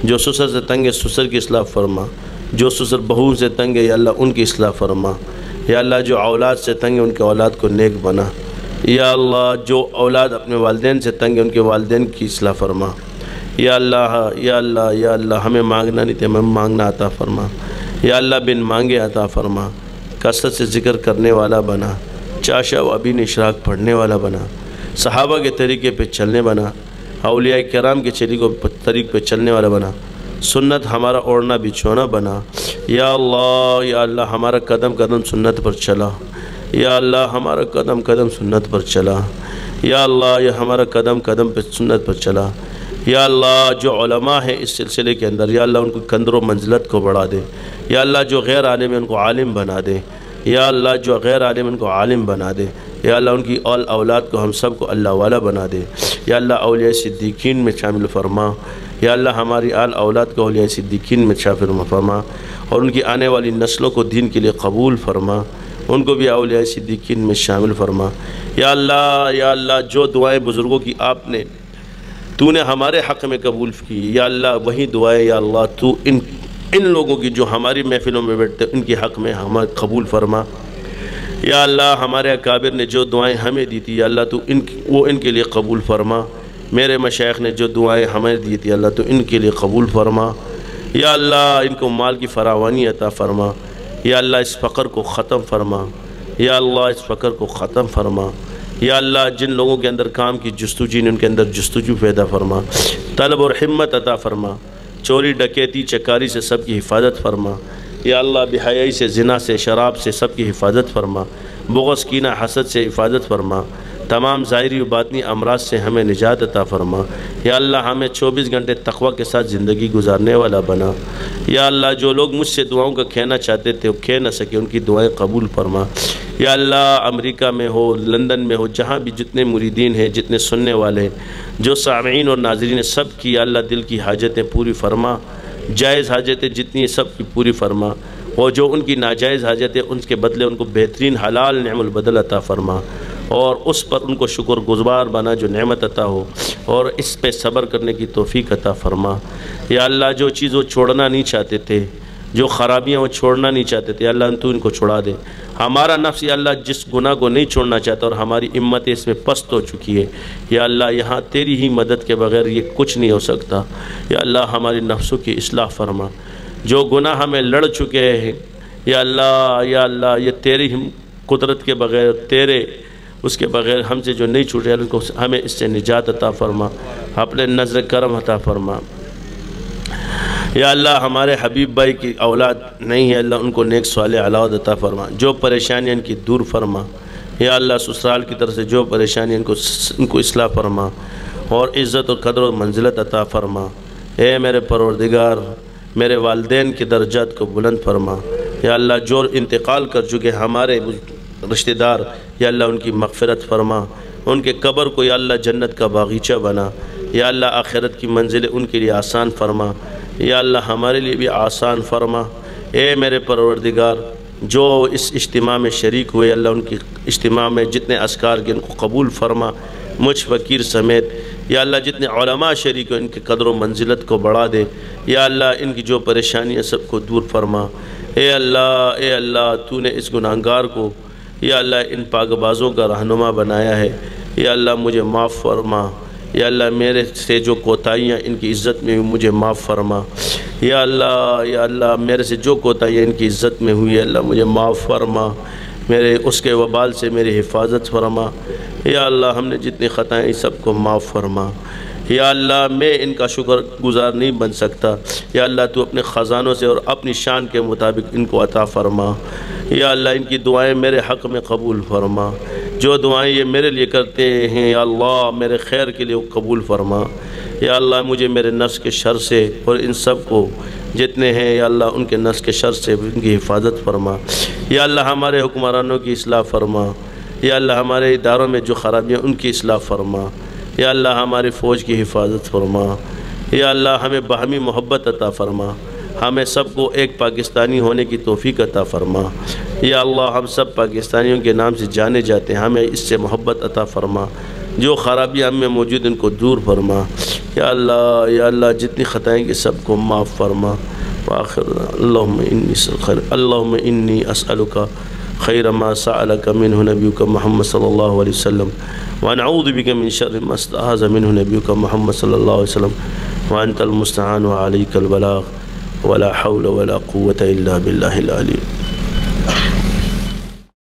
جو سسر سے تنگ ہے سسر کی اصلاح فرما، جو سسر بہو سے تنگ ہے یا اللہ ان کی اصلاح فرما، یا اللہ جو اولاد سے تنگ ہے ان کے اولاد کو نیک بنا، یا اللہ جو اولاد اپنے والدین سے تنگ ہے ان کے والدین کی اصلاح فرما، یا اللہ یا اللہ یا اللہ ہمیں مانگنا نہیں تھے ہمیں مانگنا عطا فرما، یا اللہ بن مانگے عطا فرما، کثرت سے ذکر کرنے والا بنا، چاشا و ابین اشراق پڑھنے والا بنا، صحابہ کے طریقے پہ چلنے بنا، اولیاء کرام کے طریق پہ چلنے والا بنا، سنت ہمارا اوڑھنا بچھونا بنا، یا اللہ ہمارا قدم قدم سنت پر چلا، یا اللہ ہمارا قدم قدم سنت پر چلا، یا اللہ یہ ہمارا قدم قدم پہ سنت پر چلا، یا اللہ جو علماء ہیں اس سلسلے کے اندر یا اللہ ان کو قدر و منزلت کو بڑھا دے، یا اللہ جو غیر عالم ہیں ان کو عالم بنا دے، یا اللہ جو غیر عالم ان کو عالم بنا دے، یا اللہ ان کی اولاد کو ہم سب کو اللہ والا بنا دے، یا اللہ اولیاء صدیقین میں شامل فرما، یا اللہ ہماری اولاد کو اولیاء صدیقین میں شامل فرما، اور ان کی آنے والی نسلوں کو دین کے لیے قبول فرما، ان کو بھی اولیاء صدیقین میں شامل فرما، یا اللہ جو دعائیں بزرگوں کی آپ نے تو نے ہمارے حق میں قبول کی، یا اللہ وہی دعائیں یا اللہ تو ان لوگوں کی جو ہماری محفلوں میں بیٹھتے ان کے حق میں ہمیں قبول فرما، یا اللہ ہمارے اکابر نے جو دعائیں ہمیں دی تھی یا اللہ تو وہ ان کے لیے قبول فرما، میرے مشائخ نے جو دعائیں ہمیں دی تھی اللہ تو ان کے لیے قبول فرما، یا اللہ ان کو مال کی فراوانی عطا فرما، یا اللہ اس فقر کو ختم فرما، یا اللہ اس فقر کو ختم فرما، یا اللہ جن لوگوں کے اندر کام کی جستجو ان کے اندر جستجو پیدا فرما، طلب اور ہمت عطا فرما، چوری ڈکیتی چکاری سے سب کی حفاظت فرما، یا اللہ بے حیائی سے زنا سے شراب سے سب کی حفاظت فرما، بغض کینہ حسد سے حفاظت فرما، تمام ظاہری و باطنی امراض سے ہمیں نجات عطا فرما، یا اللہ ہمیں 24 گھنٹے تقوی کے ساتھ زندگی گزارنے والا بنا، یا اللہ جو لوگ مجھ سے دعاؤں کا کہنا چاہتے تھے وہ کہہ نہ سکے ان کی دعائیں قبول فرما، یا اللہ امریکہ میں ہو لندن میں ہو جہاں بھی جتنے مریدین ہیں جتنے سننے والے ہیں جو سامعین اور ناظرین سب کی یا اللہ دل کی حاجتیں پوری فرما، جائز حاجتیں جتنی سب کی پوری فرما، اور جو ان کی ناجائز حاجتیں ان کے بدلے ان کو بہترین حلال نعم البدل عطا فرما، اور اس پر ان کو شکر گزار بنا جو نعمت عطا ہو، اور اس پہ صبر کرنے کی توفیق عطا فرما، یا اللہ جو چیز وہ چھوڑنا نہیں چاہتے تھے جو خرابیاں وہ چھوڑنا نہیں چاہتے تھے اللہ تو ان کو چھوڑا دے، ہمارا نفس یا اللہ جس گناہ کو نہیں چھوڑنا چاہتا اور ہماری ہمت اس میں پست ہو چکی ہے یا اللہ یہاں تیری ہی مدد کے بغیر یہ کچھ نہیں ہو سکتا، یا اللہ ہماری نفسوں کی اصلاح فرما، جو گناہ ہمیں لڑ چکے ہیں یا اللہ یہ تیری قدرت کے بغیر تیرے اس کے بغیر ہم سے جو نہیں چھوٹے ان کو ہمیں اس سے نجات عطا فرما، اپنے نظر کرم عطا فرما، یا اللہ ہمارے حبیب بھائی کی اولاد نہیں ہے اللہ ان کو نیک صالح اولاد عطا فرما، جو پریشانیاں ان کی دور فرما، یا اللہ سسرال کی طرف سے جو پریشانیاں ان کو اصلاح فرما اور عزت اور قدر و منزلت عطا فرما، اے میرے پروردگار میرے والدین کے درجات کو بلند فرما، یا اللہ جو انتقال کر چکے ہمارے رشتہ دار یا اللہ ان کی مغفرت فرما، ان کے قبر کو یا اللہ جنت کا باغیچہ بنا، یا اللہ آخرت کی منزل ان کے لیے آسان فرما، یا اللہ ہمارے لیے بھی آسان فرما، اے میرے پروردگار جو اس اجتماع میں شریک ہوئے اللہ ان کی اجتماع میں جتنے اذکار کے ان کو قبول فرما، مجھ فقیر سمیت، یا اللہ جتنے علماء شریک ہوئے ان کی قدر و منزلت کو بڑھا دے، یا اللہ ان کی جو پریشانیاں سب کو دور فرما، اے اللہ تو نے اس گناہگار کو یا اللہ ان پاک بازوں کا رہنما بنایا ہے، یا اللہ مجھے معاف فرما، یا اللہ میرے سے جو کوتاہیاں ان کی عزت میں مجھے معاف فرما، یا اللہ میرے سے جو کوتاہیاں ان کی عزت میں ہوئی ہے اللہ مجھے معاف فرما، میرے اس کے وبال سے میری حفاظت فرما، یا اللہ ہم نے جتنی خطائیں سب کو معاف فرما، یا اللہ میں ان کا شکر گزار نہیں بن سکتا، یا اللہ تو اپنے خزانوں سے اور اپنی شان کے مطابق ان کو عطا فرما۔ یا اللہ ان کی دعائیں میرے حق میں قبول فرما، جو دعائیں یہ میرے لیے کرتے ہیں یا اللہ میرے خیر کے لیے قبول فرما۔ یا اللہ مجھے میرے نفس کے شر سے اور ان سب کو جتنے ہیں یا اللہ ان کے نفس کے شر سے ان کی حفاظت فرما۔ یا اللہ ہمارے حکمرانوں کی اصلاح فرما، یا اللہ ہمارے اداروں میں جو خرابیاں ان کی اصلاح فرما۔ یا اللہ ہماری فوج کی حفاظت فرما۔ یا اللہ ہمیں باہمی محبت عطا فرما، ہمیں سب کو ایک پاکستانی ہونے کی توفیق عطا فرما۔ یا اللہ ہم سب پاکستانیوں کے نام سے جانے جاتے ہیں، ہمیں اس سے محبت عطا فرما، جو خرابیاں ہم میں موجود ان کو دور فرما۔ یا اللہ جتنی خطائیں کی سب کو معاف فرما۔ وآخر اللہم انی اسألک خیر ما سألک منہ نبیک محمد صلی اللہ علیہ وسلم، ونعوذ بک من شر ما استعاذ منہ نبیک محمد صلی اللہ علیہ وسلم، وانت المستعان وعلیک البلاغ ولا حول ولا قوة الا باللہ العلی۔